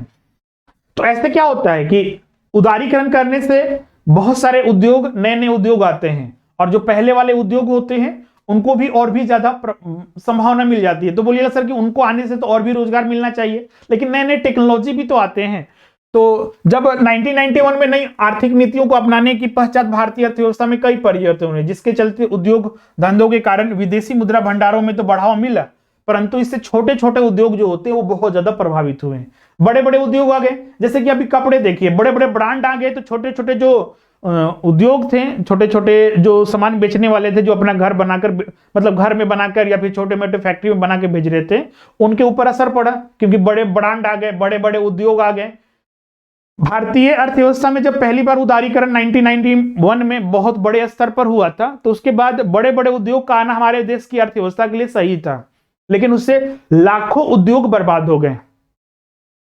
तो ऐसे क्या होता है कि उदारीकरण करने से बहुत सारे उद्योग, नए नए उद्योग आते हैं, और जो पहले वाले उद्योग होते हैं उनको भी और भी ज्यादा संभावना मिल जाती है। तो बोलिएगा सर कि उनको आने से तो और भी रोजगार मिलना चाहिए, लेकिन नए नए टेक्नोलॉजी भी तो आते हैं। तो जब 1991 में नई आर्थिक नीतियों को अपनाने की पश्चात भारतीय अर्थव्यवस्था में कई परिवर्तन हुए, जिसके चलते उद्योग धंधों के कारण विदेशी मुद्रा भंडारों में तो बढ़ावा मिला, परंतु इससे छोटे छोटे उद्योग जो होते हैं वो बहुत ज्यादा प्रभावित हुए हैं। बड़े बड़े उद्योग आ गए, जैसे कि अभी कपड़े देखिए, बड़े बड़े ब्रांड आ गए, तो छोटे छोटे जो उद्योग थे, छोटे छोटे जो सामान बेचने वाले थे, जो अपना घर बनाकर, मतलब घर में बनाकर या फिर छोटे मोटे फैक्ट्री में बना के भेज रहे थे, उनके ऊपर असर पड़ा, क्योंकि बड़े ब्रांड आ गए, बड़े बड़े उद्योग आ गए। भारतीय अर्थव्यवस्था में जब पहली बार उदारीकरण 1991 में बहुत बड़े स्तर पर हुआ था, तो उसके बाद बड़े बड़े उद्योग का आना हमारे देश की अर्थव्यवस्था के लिए सही था, लेकिन उससे लाखों उद्योग बर्बाद हो गए।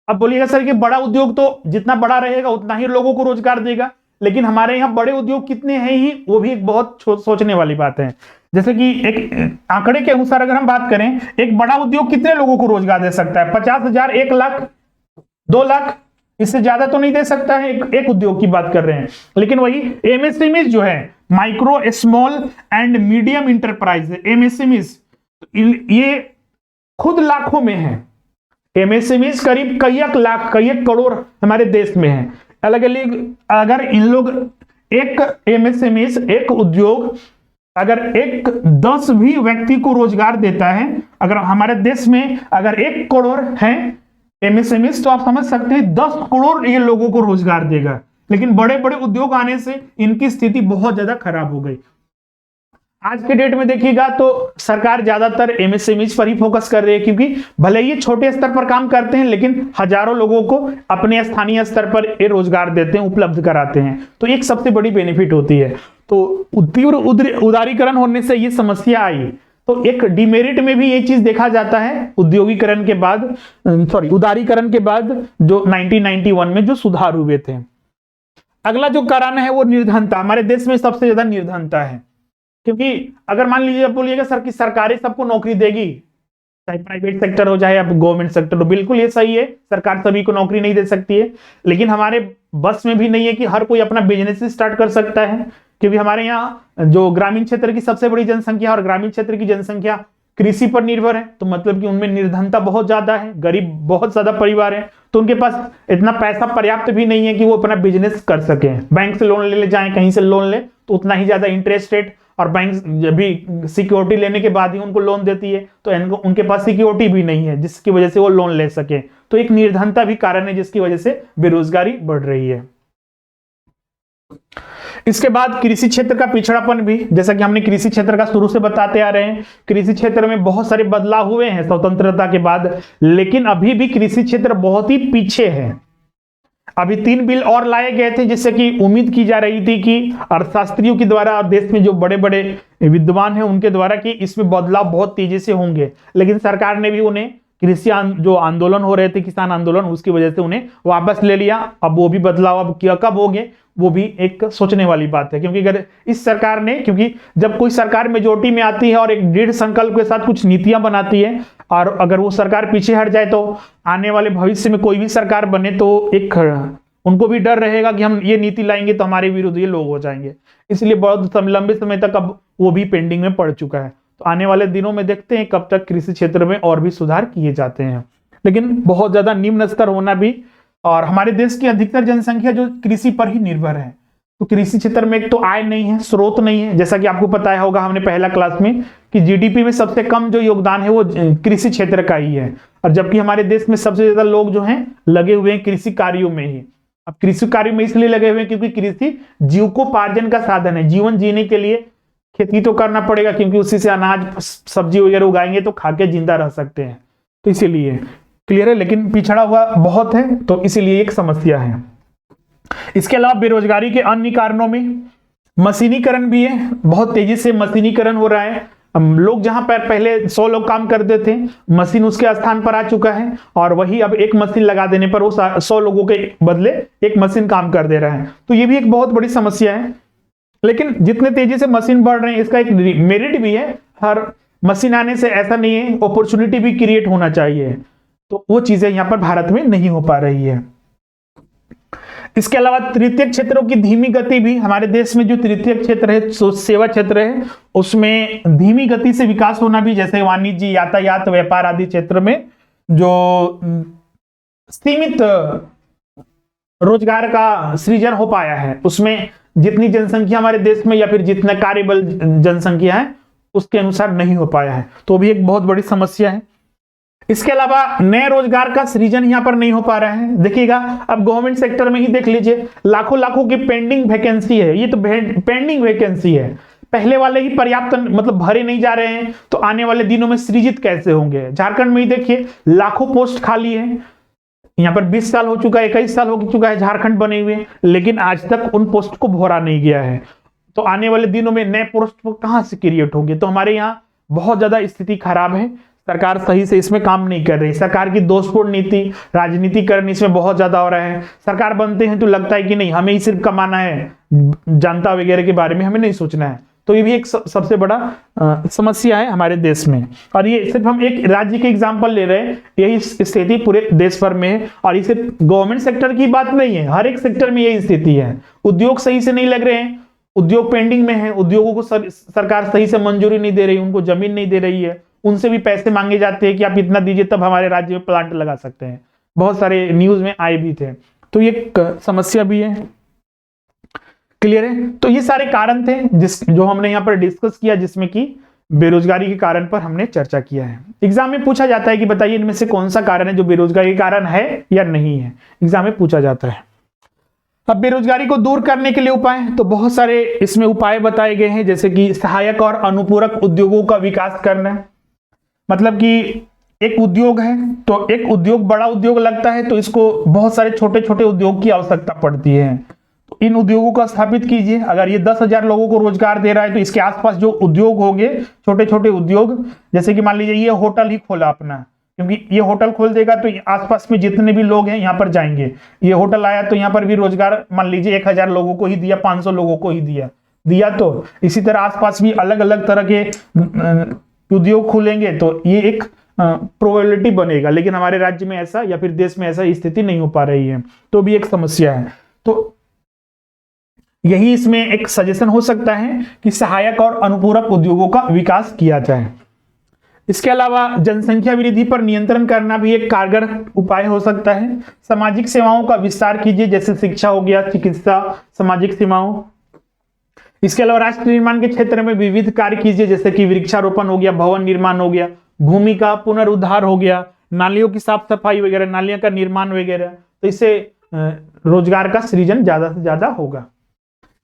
अब बोलिएगा सर कि बड़ा उद्योग तो जितना बड़ा रहेगा उतना ही लोगों को रोजगार देगा, लेकिन हमारे यहाँ बड़े उद्योग कितने हैं ही, वो भी एक बहुत सोचने वाली बात है। जैसे कि एक आंकड़े के अनुसार अगर हम बात करें, एक बड़ा उद्योग कितने लोगों को रोजगार दे सकता है? 50,000, 1 लाख, 2 लाख, इससे ज्यादा तो नहीं दे सकता है। एक उद्योग की बात कर रहे हैं। लेकिन वही एमएसएमईज जो है, micro small and medium enterprise, MSMEs, ये खुद लाखों में है। एमएसएमईज करीब कई लाख, कई करोड़ हमारे देश में है। अलग अलग, अगर इन लोग एक एमएसएमईज, एक उद्योग अगर 10 भी व्यक्ति को रोजगार देता है, अगर हमारे देश में अगर 1 करोड़ है एमएसएमईज, तो आप समझ सकते हैं 10 करोड़ ये लोगों को रोजगार देगा। लेकिन बड़े बड़े उद्योग आने से इनकी स्थिति बहुत ज्यादा खराब हो गई। आज के डेट में देखिएगा तो सरकार ज्यादातर एमएसएमईज पर ही फोकस कर रही है, क्योंकि भले ही छोटे स्तर पर काम करते हैं, लेकिन हजारों लोगों को अपने स्थानीय स्तर पर ये रोजगार देते हैं, उपलब्ध कराते हैं। तो एक सबसे बड़ी बेनिफिट होती है। तो तीव्र उदारीकरण होने से ये समस्या आई। तो एक डिमेरिट में भी ये चीज देखा जाता है उद्योगीकरण के बाद, उदारीकरण के बाद जो 1991 में जो सुधार हुए थे। अगला जो कारण है वो निर्धनता। हमारे देश में सबसे ज्यादा निर्धनता है, क्योंकि अगर मान लीजिए, बोलिएगा सर कि सरकारें सबको नौकरी देगी, चाहे प्राइवेट सेक्टर हो चाहे गवर्नमेंट सेक्टर हो, बिल्कुल ये सही है, सरकार सभी को नौकरी नहीं दे सकती है, लेकिन हमारे बस में भी नहीं है कि हर कोई अपना बिजनेस स्टार्ट कर सकता है। क्योंकि हमारे यहाँ जो ग्रामीण क्षेत्र की सबसे बड़ी जनसंख्या और ग्रामीण क्षेत्र की जनसंख्या कृषि पर निर्भर है, तो मतलब कि उनमें निर्धनता बहुत ज्यादा है, गरीब बहुत ज्यादा परिवार है, तो उनके पास इतना पैसा पर्याप्त भी नहीं है कि वो अपना बिजनेस कर सके। बैंक से लोन ले जाएं, कहीं से लोन ले तो उतना ही ज्यादा इंटरेस्ट रेट, और बैंक भी सिक्योरिटी लेने के बाद ही उनको लोन देती है, तो उनके पास सिक्योरिटी भी नहीं है जिसकी वजह से वो लोन ले सके। तो एक निर्धनता भी कारण है जिसकी वजह से बेरोजगारी बढ़ रही है। इसके बाद कृषि क्षेत्र का पिछड़ापन भी, जैसा कि हमने कृषि क्षेत्र का शुरू से बताते आ रहे हैं, कृषि क्षेत्र में बहुत सारे बदलाव हुए हैं स्वतंत्रता के बाद, लेकिन अभी भी कृषि क्षेत्र बहुत ही पीछे है। अभी 3 बिल और लाए गए थे, जिससे कि उम्मीद की जा रही थी कि अर्थशास्त्रियों के द्वारा और देश में जो बड़े बड़े विद्वान हैं उनके द्वारा कि इसमें बदलाव बहुत तेजी से होंगे, लेकिन सरकार ने भी उन्हें कृषि जो आंदोलन हो रहे थे, किसान आंदोलन, उसकी वजह से उन्हें वापस ले लिया। अब वो भी बदलाव अब कब होंगे वो भी एक सोचने वाली बात है। क्योंकि अगर इस सरकार ने, क्योंकि जब कोई सरकार मेजोरिटी में आती है और एक दृढ़ संकल्प के साथ कुछ नीतियां बनाती है, और अगर वो सरकार पीछे हट जाए तो आने वाले भविष्य में कोई भी सरकार बने तो एक उनको भी डर रहेगा कि हम ये नीति लाएंगे तो हमारे विरुद्ध ये लोग हो जाएंगे। इसलिए बहुत लंबे समय तक अब वो भी पेंडिंग में पड़ चुका है। तो आने वाले दिनों में देखते हैं कब तक कृषि क्षेत्र में और भी सुधार किए जाते हैं, लेकिन बहुत ज्यादा निम्न स्तर होना भी, और हमारे देश की अधिकतर जनसंख्या जो कृषि पर ही निर्भर है, तो कृषि क्षेत्र में एक तो आय नहीं है, स्रोत नहीं है। जैसा कि आपको पता होगा, हमने पहला क्लास में, कि जीडीपी में सबसे कम जो योगदान है वो कृषि क्षेत्र का ही है, और जबकि हमारे देश में सबसे ज्यादा लोग जो हैं लगे हुए हैं कृषि कार्यों में ही। अब कृषि कार्यों में इसलिए लगे हुए हैं क्योंकि कृषि जीविकोपार्जन का साधन है। जीवन जीने के लिए खेती तो करना पड़ेगा, क्योंकि उसी से अनाज सब्जी वगैरह उगाएंगे तो खा के जिंदा रह सकते हैं, तो इसीलिए क्लियर है। लेकिन पिछड़ा हुआ बहुत है, तो इसीलिए एक समस्या है। इसके अलावा बेरोजगारी के अन्य कारणों में मशीनीकरण भी है। बहुत तेजी से मशीनीकरण हो रहा है। लोग जहां पर पहले 100 लोग काम करते थे, मशीन उसके स्थान पर आ चुका है, और वही अब एक मशीन लगा देने पर वो 100 लोगों के बदले एक मशीन काम कर दे रहा है। तो ये भी एक बहुत बड़ी समस्या है। लेकिन जितने तेजी से मशीन बढ़ रहे हैं, इसका एक मेरिट भी है। हर मशीन आने से ऐसा नहीं है, अपॉर्चुनिटी भी क्रिएट होना चाहिए, तो वो चीजें यहां पर भारत में नहीं हो पा रही है। इसके अलावा तृतीय क्षेत्रों की धीमी गति भी, हमारे देश में जो तृतीय क्षेत्र है, सेवा क्षेत्र है, उसमें धीमी गति से विकास होना भी, जैसे वाणिज्य, यातायात, व्यापार आदि क्षेत्र में जो सीमित रोजगार का सृजन हो पाया है, उसमें जितनी जनसंख्या हमारे देश में या फिर जितना कार्यबल जनसंख्या है उसके अनुसार नहीं हो पाया है, तो भी एक बहुत बड़ी समस्या है। इसके अलावा नए रोजगार का सृजन यहाँ पर नहीं हो पा रहा है। देखिएगा अब गवर्नमेंट सेक्टर में ही देख लीजिए, लाखों लाखों की पेंडिंग वैकेंसी है, ये तो पेंडिंग वैकेंसी है, पहले वाले ही पर्याप्त मतलब भरे नहीं जा रहे हैं, तो आने वाले दिनों में सृजित कैसे होंगे। झारखंड में ही देखिए लाखों पोस्ट खाली है, यहाँ पर 20 साल हो चुका है, 21 साल हो चुका है झारखंड बने हुए, लेकिन आज तक उन पोस्ट को भरा नहीं गया है। तो आने वाले दिनों में नए पोस्ट कहां से क्रिएट होंगे। तो हमारे यहाँ बहुत ज्यादा स्थिति खराब है, सरकार सही से इसमें काम नहीं कर रही। सरकार की दोषपूर्ण नीति, राजनीतिकरण इसमें बहुत ज्यादा हो रहा है। सरकार बनते हैं तो लगता है कि नहीं हमें ही सिर्फ कमाना है, जनता वगैरह के बारे में हमें नहीं सोचना है। तो ये भी एक सबसे बड़ा समस्या है हमारे देश में। और ये सिर्फ हम एक राज्य के एग्जांपल ले रहे हैं, यही स्थिति पूरे देश भर में है। और ये सिर्फ गवर्नमेंट सेक्टर की बात नहीं है, हर एक सेक्टर में यही स्थिति है। उद्योग सही से नहीं लग रहे हैं, उद्योग पेंडिंग में है, उद्योगों को सरकार सही से मंजूरी नहीं दे रही, उनको जमीन नहीं दे रही है, उनसे भी पैसे मांगे जाते हैं कि आप इतना दीजिए तब हमारे राज्य में प्लांट लगा सकते हैं। बहुत सारे न्यूज में आए भी थे, तो ये समस्या भी है। क्लियर है। तो ये सारे कारण थे जो हमने यहाँ पर डिस्कस किया, जिसमें कि बेरोजगारी के कारण पर हमने चर्चा किया है। एग्जाम में पूछा जाता है कि बताइए इनमें से कौन सा कारण है जो बेरोजगारी के कारण है या नहीं है, एग्जाम में पूछा जाता है। अब बेरोजगारी को दूर करने के लिए उपाय, तो बहुत सारे इसमें उपाय बताए गए हैं, जैसे कि सहायक और अनुपूरक उद्योगों का विकास करना। मतलब कि एक उद्योग है तो एक उद्योग बड़ा उद्योग लगता है, तो इसको बहुत सारे छोटे छोटे उद्योग की आवश्यकता पड़ती है। तो इन उद्योगों को स्थापित कीजिए। अगर ये 10,000 लोगों को रोजगार दे रहा है, तो इसके आसपास जो उद्योग होंगे, छोटे छोटे उद्योग, जैसे कि मान लीजिए ये होटल ही खोला अपना, क्योंकि ये होटल खोल देगा तो आसपास में जितने भी लोग हैं यहाँ पर जाएंगे। ये होटल आया तो यहाँ पर भी रोजगार मान लीजिए 1,000 लोगों को ही दिया, 500 लोगों को ही दिया तो इसी तरह आसपास भी अलग अलग तरह के उद्योग खुलेंगे, तो ये एक प्रोबेबिलिटी बनेगा। लेकिन हमारे राज्य में ऐसा या फिर देश में ऐसा स्थिति नहीं हो पा रही है, तो भी एक समस्या है। तो यही इसमें एक सजेशन हो सकता है कि सहायक और अनुपूरक उद्योगों का विकास किया जाए। इसके अलावा जनसंख्या वृद्धि पर नियंत्रण करना भी एक कारगर उपाय हो सकता है। सामाजिक सेवाओं का विस्तार कीजिए, जैसे शिक्षा हो गया, चिकित्सा, सामाजिक सेवाओं। इसके अलावा राष्ट्र निर्माण के क्षेत्र में विविध कार्य कीजिए, जैसे कि वृक्षारोपण हो गया, भवन निर्माण हो गया, भूमि का पुनरुद्धार हो गया, नालियों की साफ सफाई वगैरह, नालियों का निर्माण वगैरह। तो इससे रोजगार का सृजन ज्यादा से ज्यादा होगा।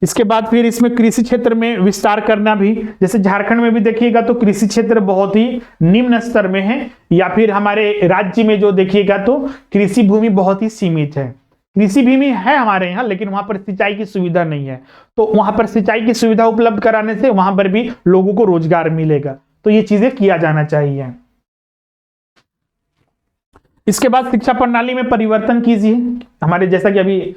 इसके बाद फिर इसमें कृषि क्षेत्र में विस्तार करना भी, जैसे झारखंड में भी देखिएगा तो कृषि क्षेत्र बहुत ही निम्न स्तर में है, या फिर हमारे राज्य में जो देखिएगा तो कृषि भूमि बहुत ही सीमित है। कृषि भूमि है हमारे यहाँ, लेकिन वहां पर सिंचाई की सुविधा नहीं है। तो वहां पर सिंचाई की सुविधा उपलब्ध कराने से वहां पर भी लोगों को रोजगार मिलेगा। तो ये चीजें किया जाना चाहिए। इसके बाद शिक्षा प्रणाली में परिवर्तन कीजिए। हमारे जैसा कि अभी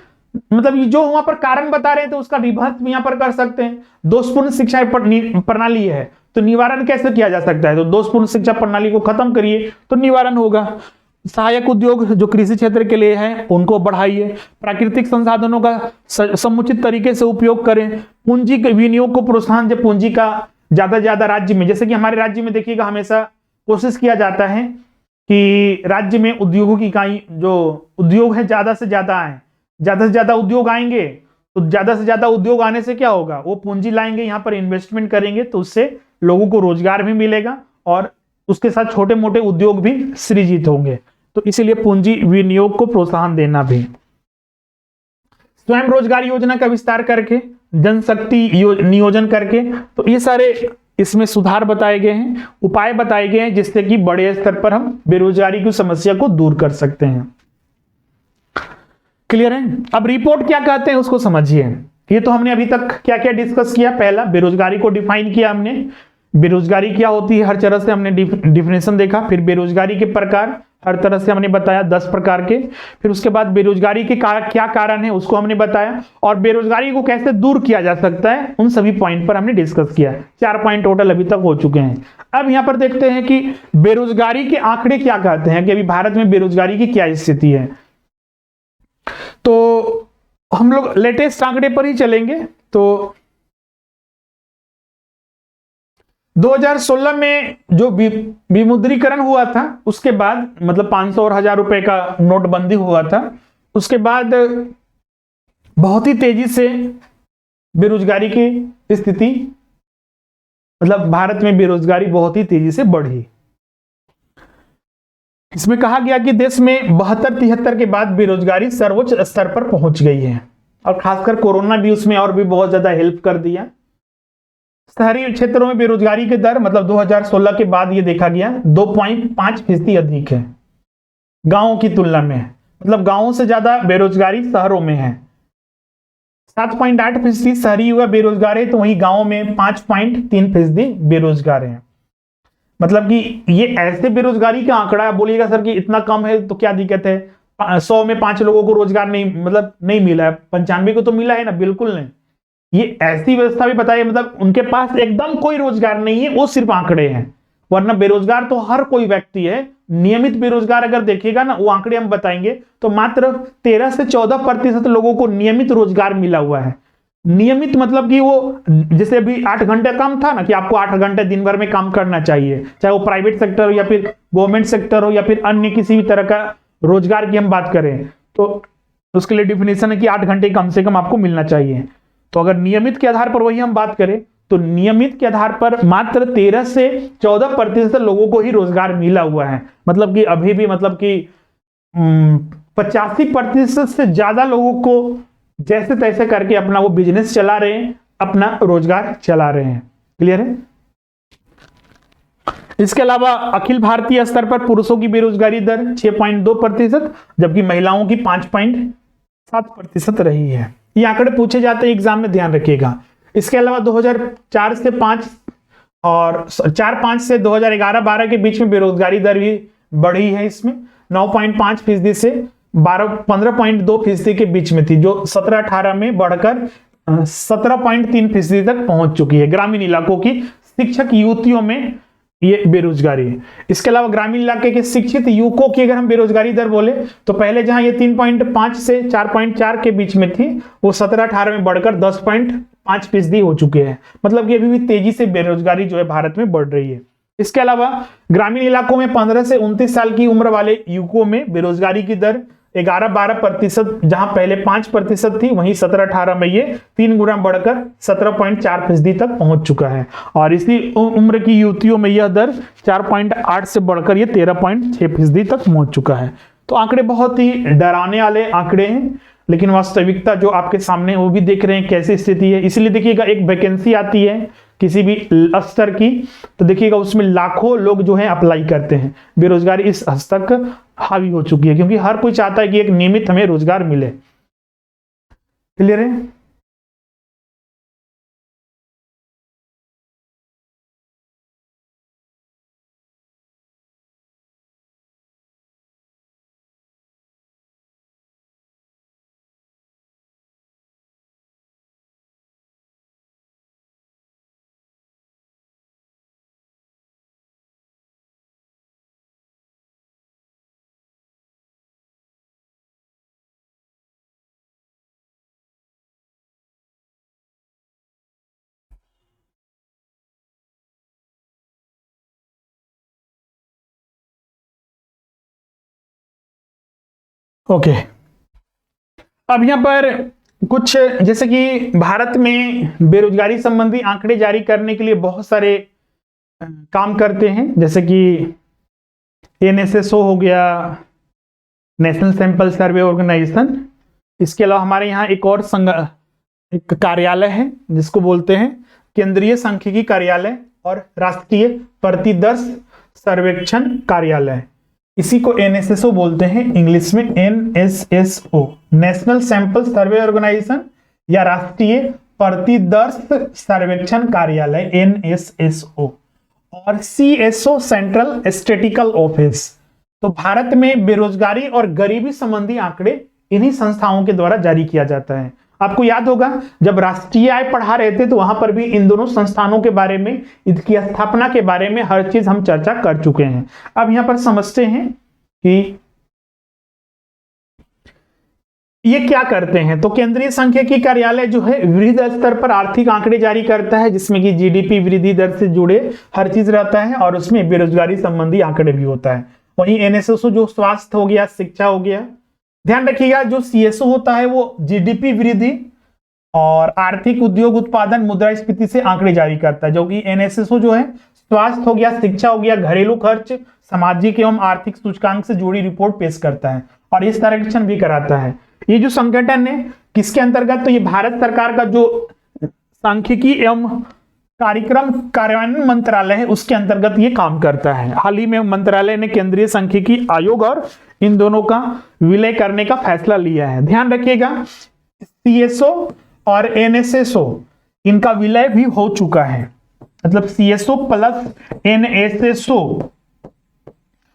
मतलब जो वहां पर कारण बता रहे हैं, तो उसका रिवर्स भी यहाँ पर कर सकते हैं। दोषपूर्ण शिक्षा प्रणाली है तो निवारण कैसे किया जा सकता है, तो दोषपूर्ण शिक्षा प्रणाली को खत्म करिए तो निवारण होगा। सहायक उद्योग जो कृषि क्षेत्र के लिए है उनको बढ़ाइए। प्राकृतिक संसाधनों का समुचित तरीके से उपयोग करें। पूंजी के विनियोग को प्रोत्साहन, जब पूंजी का ज्यादा से ज्यादा राज्य में, जैसे कि हमारे राज्य में देखिएगा हमेशा कोशिश किया जाता है कि राज्य में उद्योगों की इकाई जो उद्योग है ज्यादा से ज्यादा आए, ज्यादा से ज्यादा उद्योग आएंगे तो ज्यादा से ज्यादा उद्योग आने से क्या होगा, वो पूंजी लाएंगे, यहाँ पर इन्वेस्टमेंट करेंगे, तो उससे लोगों को रोजगार भी मिलेगा और उसके साथ छोटे मोटे उद्योग भी सृजित होंगे। तो इसीलिए पूंजी विनियोग को प्रोत्साहन देना भी। स्वयं रोजगार योजना का विस्तार करके, जनशक्ति नियोजन करके, तो ये सारे इसमें सुधार बताए गए हैं, उपाय बताए गए हैं, जिससे कि बड़े स्तर पर हम बेरोजगारी की समस्या को दूर कर सकते हैं। क्लियर है। अब रिपोर्ट क्या कहते हैं उसको समझिए। ये तो हमने अभी तक क्या क्या डिस्कस किया। पहला बेरोजगारी को डिफाइन किया हमने, बेरोजगारी क्या होती है हर तरह से हमने डिफिनेशन देखा। फिर बेरोजगारी के प्रकार हर तरह से हमने बताया 10 प्रकार के। फिर उसके बाद बेरोजगारी के क्या कारण है उसको हमने बताया, और बेरोजगारी को कैसे दूर किया जा सकता है उन सभी पॉइंट पर हमने डिस्कस किया। 4 पॉइंट टोटल अभी तक हो चुके हैं। अब यहां पर देखते हैं कि बेरोजगारी के आंकड़े क्या कहते हैं, कि अभी भारत में बेरोजगारी की क्या स्थिति है। तो हम लोग लेटेस्ट आंकड़े पर ही चलेंगे। तो 2016 में जो विमुद्रीकरण हुआ था, उसके बाद मतलब 500 और 1000 रुपए का नोटबंदी हुआ था, उसके बाद बहुत ही तेजी से बेरोजगारी की स्थिति मतलब भारत में बेरोजगारी बहुत ही तेजी से बढ़ी। इसमें कहा गया कि देश में 72-73 के बाद बेरोजगारी सर्वोच्च स्तर पर पहुंच गई है, और खासकर कोरोना भी उसमें और भी बहुत ज्यादा हेल्प कर दिया। शहरी क्षेत्रों में बेरोजगारी की दर मतलब 2016 के बाद ये देखा गया 2.5% अधिक है गांवों की तुलना में, मतलब गांवों से ज्यादा बेरोजगारी शहरों में है। 7.8% शहरी युवा बेरोजगार है, तो वहीं गांवों में 5.3% बेरोजगार है। मतलब कि ये ऐसे बेरोजगारी का आंकड़ा बोलिएगा सर कि इतना कम है तो क्या दिक्कत है, 100 में 5 लोगों को रोजगार नहीं मतलब नहीं मिला है, 95 को तो मिला है ना, बिल्कुल नहीं। ये ऐसी व्यवस्था भी बताइए मतलब उनके पास एकदम कोई रोजगार नहीं है, वो सिर्फ आंकड़े हैं, वरना बेरोजगार तो हर कोई व्यक्ति है। नियमित बेरोजगार अगर देखिएगा ना, वो आंकड़े हम बताएंगे तो मात्र 13 से 14% लोगों को नियमित रोजगार मिला हुआ है। नियमित मतलब कि वो जैसे अभी 8 घंटे काम था ना, कि आपको 8 घंटे दिन भर में काम करना चाहिए, चाहे वो प्राइवेट सेक्टर हो या फिर गवर्नमेंट सेक्टर हो या फिर अन्य किसी भी तरह का रोजगार की हम बात करें, तो उसके लिए डिफिनेशन है कि 8 घंटे कम से कम आपको मिलना चाहिए। तो अगर नियमित के आधार पर वही हम बात करें तो नियमित के आधार पर मात्र 13 से 14% लोगों को ही रोजगार मिला हुआ है। मतलब कि अभी भी मतलब कि 85% से ज्यादा लोगों को जैसे तैसे करके अपना वो बिजनेस चला रहे हैं, अपना रोजगार चला रहे हैं। क्लियर है? इसके अलावा अखिल भारतीय स्तर पर पुरुषों की बेरोजगारी दर 6.2%, जबकि महिलाओं की 5.7% रही है। ये आंकड़े पूछे जाते हैं एग्जाम में, ध्यान रखिएगा। इसके अलावा 2004 से 5 और 4-5 से 2011-12 के बीच में बेरोजगारी दर भी बढ़ी है। इसमें 9.5% से 15.2% के बीच में थी, जो 17-18 में बढ़कर 17.3% तक पहुंच चुकी है। ग्रामीण इलाकों की शिक्षक युवतियों में ये बेरोजगारी है। इसके अलावा ग्रामीण इलाके के शिक्षित युवकों की अगर हम बेरोजगारी दर बोले तो पहले जहां ये 3.5 से 4.4 के बीच में थी, वो 17-18 में बढ़कर 10.5% हो चुके हैं। मतलब कि अभी भी तेजी से बेरोजगारी जो है भारत में बढ़ रही है। इसके अलावा ग्रामीण इलाकों में 15 से 29 साल की उम्र वाले युवकों में बेरोजगारी की दर 11-12%, जहां पहले 5% थी, वहीं 17-18 में ये 3 गुना बढ़कर 17.4% तक पहुंच चुका है। और इसी उम्र की युवतियों में यह दर 4.8 से बढ़कर ये 13.6% तक पहुंच चुका है। तो आंकड़े बहुत ही डराने वाले आंकड़े हैं, लेकिन वास्तविकता जो आपके सामने वो भी देख रहे हैं कैसी स्थिति है। इसलिए देखिएगा, एक वैकेंसी आती है किसी भी स्तर की, तो देखिएगा उसमें लाखों लोग जो है अप्लाई करते हैं। बेरोजगारी इस हद तक हावी हो चुकी है, क्योंकि हर कोई चाहता है कि एक नियमित हमें रोजगार मिले। क्लियर है? ओके, अब यहां पर कुछ जैसे कि भारत में बेरोजगारी संबंधी आंकड़े जारी करने के लिए बहुत सारे काम करते हैं, जैसे कि एनएसएसओ हो गया, नेशनल सैंपल सर्वे ऑर्गेनाइजेशन। इसके अलावा हमारे यहाँ एक और एक कार्यालय है जिसको बोलते हैं केंद्रीय सांख्यिकी कार्यालय और राष्ट्रीय प्रतिदर्श सर्वेक्षण कार्यालय। इसी को एनएसएसओ बोलते हैं इंग्लिश में, NSSO, national sample survey organisation या राष्ट्रीय प्रतिदर्श सर्वेक्षण कार्यालय, एनएसएसओ। और सीएसओ, सेंट्रल स्टैटिस्टिकल ऑफिस। तो भारत में बेरोजगारी और गरीबी संबंधी आंकड़े इन्हीं संस्थाओं के द्वारा जारी किया जाता है। आपको याद होगा जब राष्ट्रीय आय पढ़ा रहे थे तो वहां पर भी इन दोनों संस्थानों के बारे में, इनकी स्थापना के बारे में हर चीज हम चर्चा कर चुके हैं। अब यहां पर समझते हैं कि ये क्या करते हैं। तो केंद्रीय सांख्यिकी कार्यालय जो है वृद्धि स्तर पर आर्थिक आंकड़े जारी करता है, जिसमें कि जीडीपी वृद्धि दर से जुड़े हर चीज रहता है और उसमें बेरोजगारी संबंधी आंकड़े भी होता है। वहीं एनएसएसओ जो स्वास्थ्य हो गया, शिक्षा हो गया। ध्यान रखिएगा, जो सीएसओ होता है वो जीडीपी वृद्धि और आर्थिक उद्योग उत्पादन मुद्रास्फीति से आंकड़े जारी करता है, जो कि एनएसएसओ जो है स्वास्थ्य हो गया, शिक्षा हो गया, घरेलू खर्च, सामाजिक एवं आर्थिक सूचकांक से जुड़ी रिपोर्ट पेश करता है और इस सर्वेक्षण भी कराता है। ये जो संगठन है किसके अंतर्गत, तो ये भारत सरकार का जो सांख्यिकी एवं कार्यक्रम कार्यान्वयन मंत्रालय है उसके अंतर्गत ये काम करता है। हाल ही में मंत्रालय ने केंद्रीय सांख्यिकी आयोग और इन दोनों का विलय करने का फैसला लिया है। ध्यान रखिएगा, सीएसओ और एनएसएसओ इनका विलय भी हो चुका है, मतलब सीएसओ प्लस एनएसएसओ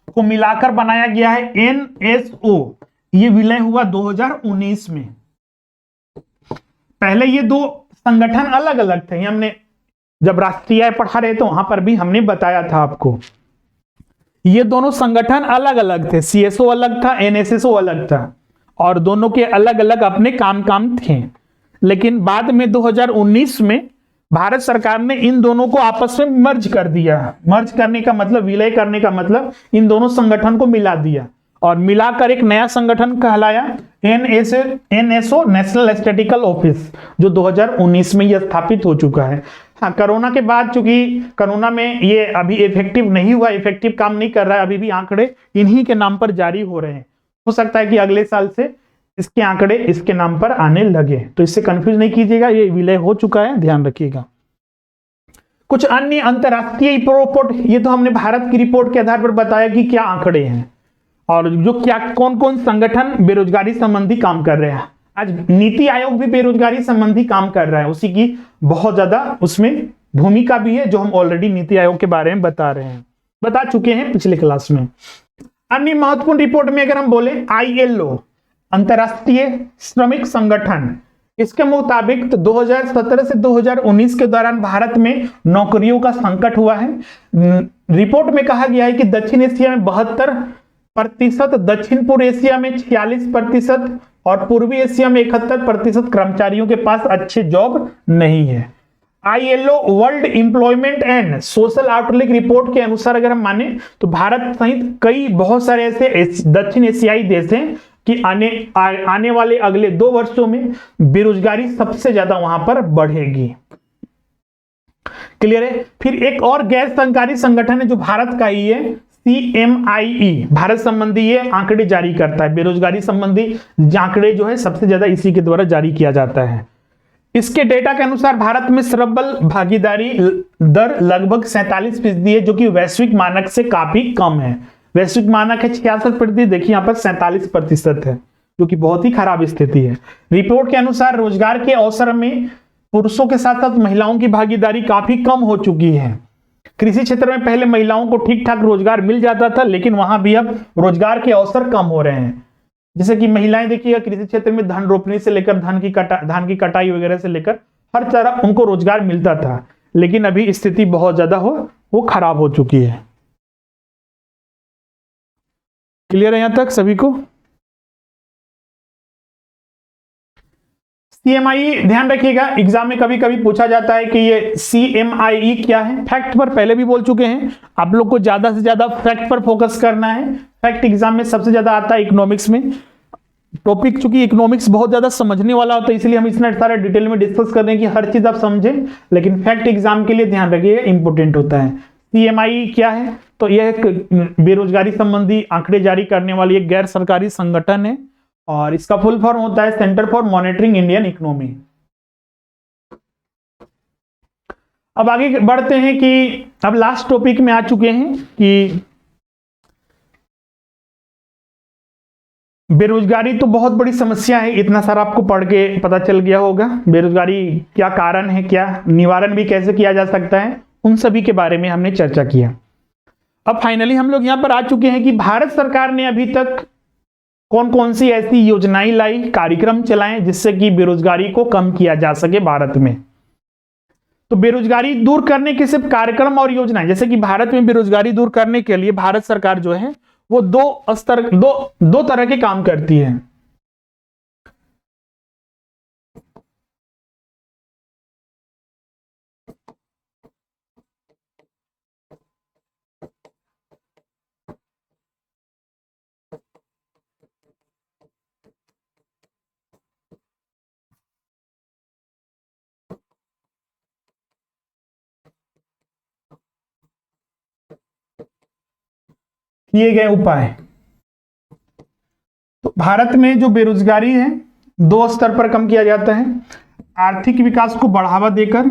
को मिलाकर बनाया गया है एनएसओ। ये विलय हुआ 2019 में। पहले ये दो संगठन अलग अलग थे, हमने जब राष्ट्रीय आय पढ़ा रहे तो वहां पर भी हमने बताया था आपको। ये दोनों संगठन अलग अलग थे, सीएसओ अलग था, एनएसएसओ अलग था और दोनों के अलग अलग अपने काम थे। लेकिन बाद में 2019 में भारत सरकार ने इन दोनों को आपस में मर्ज कर दिया। मर्ज करने का मतलब, विलय करने का मतलब इन दोनों संगठन को मिला दिया और मिलाकर एक नया संगठन कहलाया एनएसओ, नेशनल स्टैटिस्टिकल ऑफिस, जो 2019 में यह स्थापित हो चुका है। हाँ, कोरोना के बाद, चूंकि कोरोना में ये अभी इफेक्टिव नहीं हुआ, इफेक्टिव काम नहीं कर रहा है, अभी भी आंकड़े इन्हीं के नाम पर जारी हो रहे हैं। हो सकता है कि अगले साल से इसके आंकड़े इसके नाम पर आने लगे, तो इससे कंफ्यूज नहीं कीजिएगा, ये विलय हो चुका है, ध्यान रखिएगा। कुछ अन्य अंतरराष्ट्रीय रिपोर्ट, ये तो हमने भारत की रिपोर्ट के आधार पर बताया कि क्या आंकड़े हैं और जो क्या कौन कौन संगठन बेरोजगारी संबंधी काम कर रहे हैं। आज नीति आयोग भी बेरोजगारी संबंधी काम कर रहा है, उसी की बहुत ज्यादा उसमें भूमिका भी है, जो हम ऑलरेडी नीति आयोग के बारे में बता चुके हैं पिछले क्लास में। अन्य महत्वपूर्ण रिपोर्ट में अगर हम बोले, आईएलओ, अंतरराष्ट्रीय श्रमिक संगठन, इसके मुताबिक तो 2017 से 2019 के दौरान भारत में नौकरियों का संकट हुआ है। रिपोर्ट में कहा गया है कि दक्षिण एशिया में 72%, दक्षिण पूर्व एशिया में 46% और पूर्वी एशिया में 71% कर्मचारियों के पास अच्छे जॉब नहीं है। ILO world employment and social outlook report के अनुसार अगर हम माने तो भारत सहित कई बहुत सारे ऐसे दक्षिण एशियाई देश हैं कि आने वाले अगले 2 वर्षों में बेरोजगारी सबसे ज्यादा वहां पर बढ़ेगी। क्लियर है। फिर एक और गैर सरकारी संगठन है जो भारत का ही है, CMIE, भारत संबंधी ये आंकड़े जारी करता है। बेरोजगारी संबंधी आंकड़े जो है सबसे ज्यादा इसी के द्वारा जारी किया जाता है। इसके डेटा के अनुसार भारत में श्रम बल भागीदारी दर लगभग 47% है, जो कि वैश्विक मानक से काफी कम है। वैश्विक मानक है 66%, देखिए यहाँ पर 47% है, जो कि बहुत ही खराब स्थिति है। रिपोर्ट के अनुसार रोजगार के अवसर में पुरुषों के साथ साथ महिलाओं की भागीदारी काफी कम हो चुकी है। कृषि क्षेत्र में पहले महिलाओं को ठीक ठाक रोजगार मिल जाता था, लेकिन वहां भी अब रोजगार के अवसर कम हो रहे हैं। जैसे कि महिलाएं देखिएगा, कृषि क्षेत्र में धान रोपने से लेकर धान की कटाई वगैरह से लेकर हर तरह उनको रोजगार मिलता था, लेकिन अभी स्थिति बहुत ज्यादा वो खराब हो चुकी है। क्लियर है यहां तक सभी को? CMIE ध्यान रखिएगा, एग्जाम में कभी कभी पूछा जाता है कि ये CMIE क्या है। फैक्ट पर पहले भी बोल चुके हैं, आप लोग को ज्यादा से ज्यादा फैक्ट पर फोकस करना है। फैक्ट एग्जाम में सबसे ज्यादा आता है इकोनॉमिक्स में। टॉपिक चूंकि इकोनॉमिक्स बहुत ज्यादा समझने वाला होता है, इसलिए हम इतना सारा डिटेल में डिस्कस कर रहे हैं कि हर चीज आप समझें, लेकिन फैक्ट एग्जाम के लिए ध्यान रखिएगा, इंपॉर्टेंट होता है। CMIE क्या है, तो यह एक बेरोजगारी संबंधी आंकड़े जारी करने वाली एक गैर सरकारी संगठन है और इसका फुल फॉर्म होता है centre for monitoring Indian economy. अब आगे बढ़ते हैं कि अब लास्ट टॉपिक में आ चुके हैं कि बेरोजगारी तो बहुत बड़ी समस्या है, इतना सारा आपको पढ़ के पता चल गया होगा। बेरोजगारी क्या कारण है, क्या निवारण भी कैसे किया जा सकता है, उन सभी के बारे में हमने चर्चा किया। अब फाइनली हम लोग यहां पर आ चुके हैं कि भारत सरकार ने अभी तक कौन कौन सी ऐसी योजनाएं लाई, कार्यक्रम चलाए जिससे कि बेरोजगारी को कम किया जा सके भारत में। तो बेरोजगारी दूर करने के सिर्फ कार्यक्रम और योजनाएं, जैसे कि भारत में बेरोजगारी दूर करने के लिए भारत सरकार जो है वो दो तरह के काम करती है। किए गए उपाय। तो भारत में जो बेरोजगारी है 2 स्तर पर कम किया जाता है, आर्थिक विकास को बढ़ावा देकर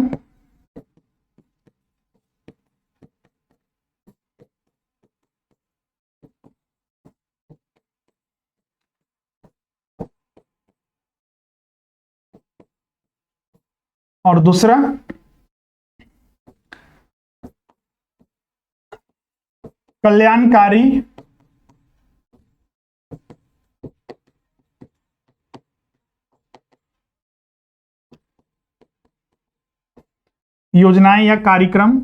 और दूसरा कल्याणकारी योजनाएं या कार्यक्रम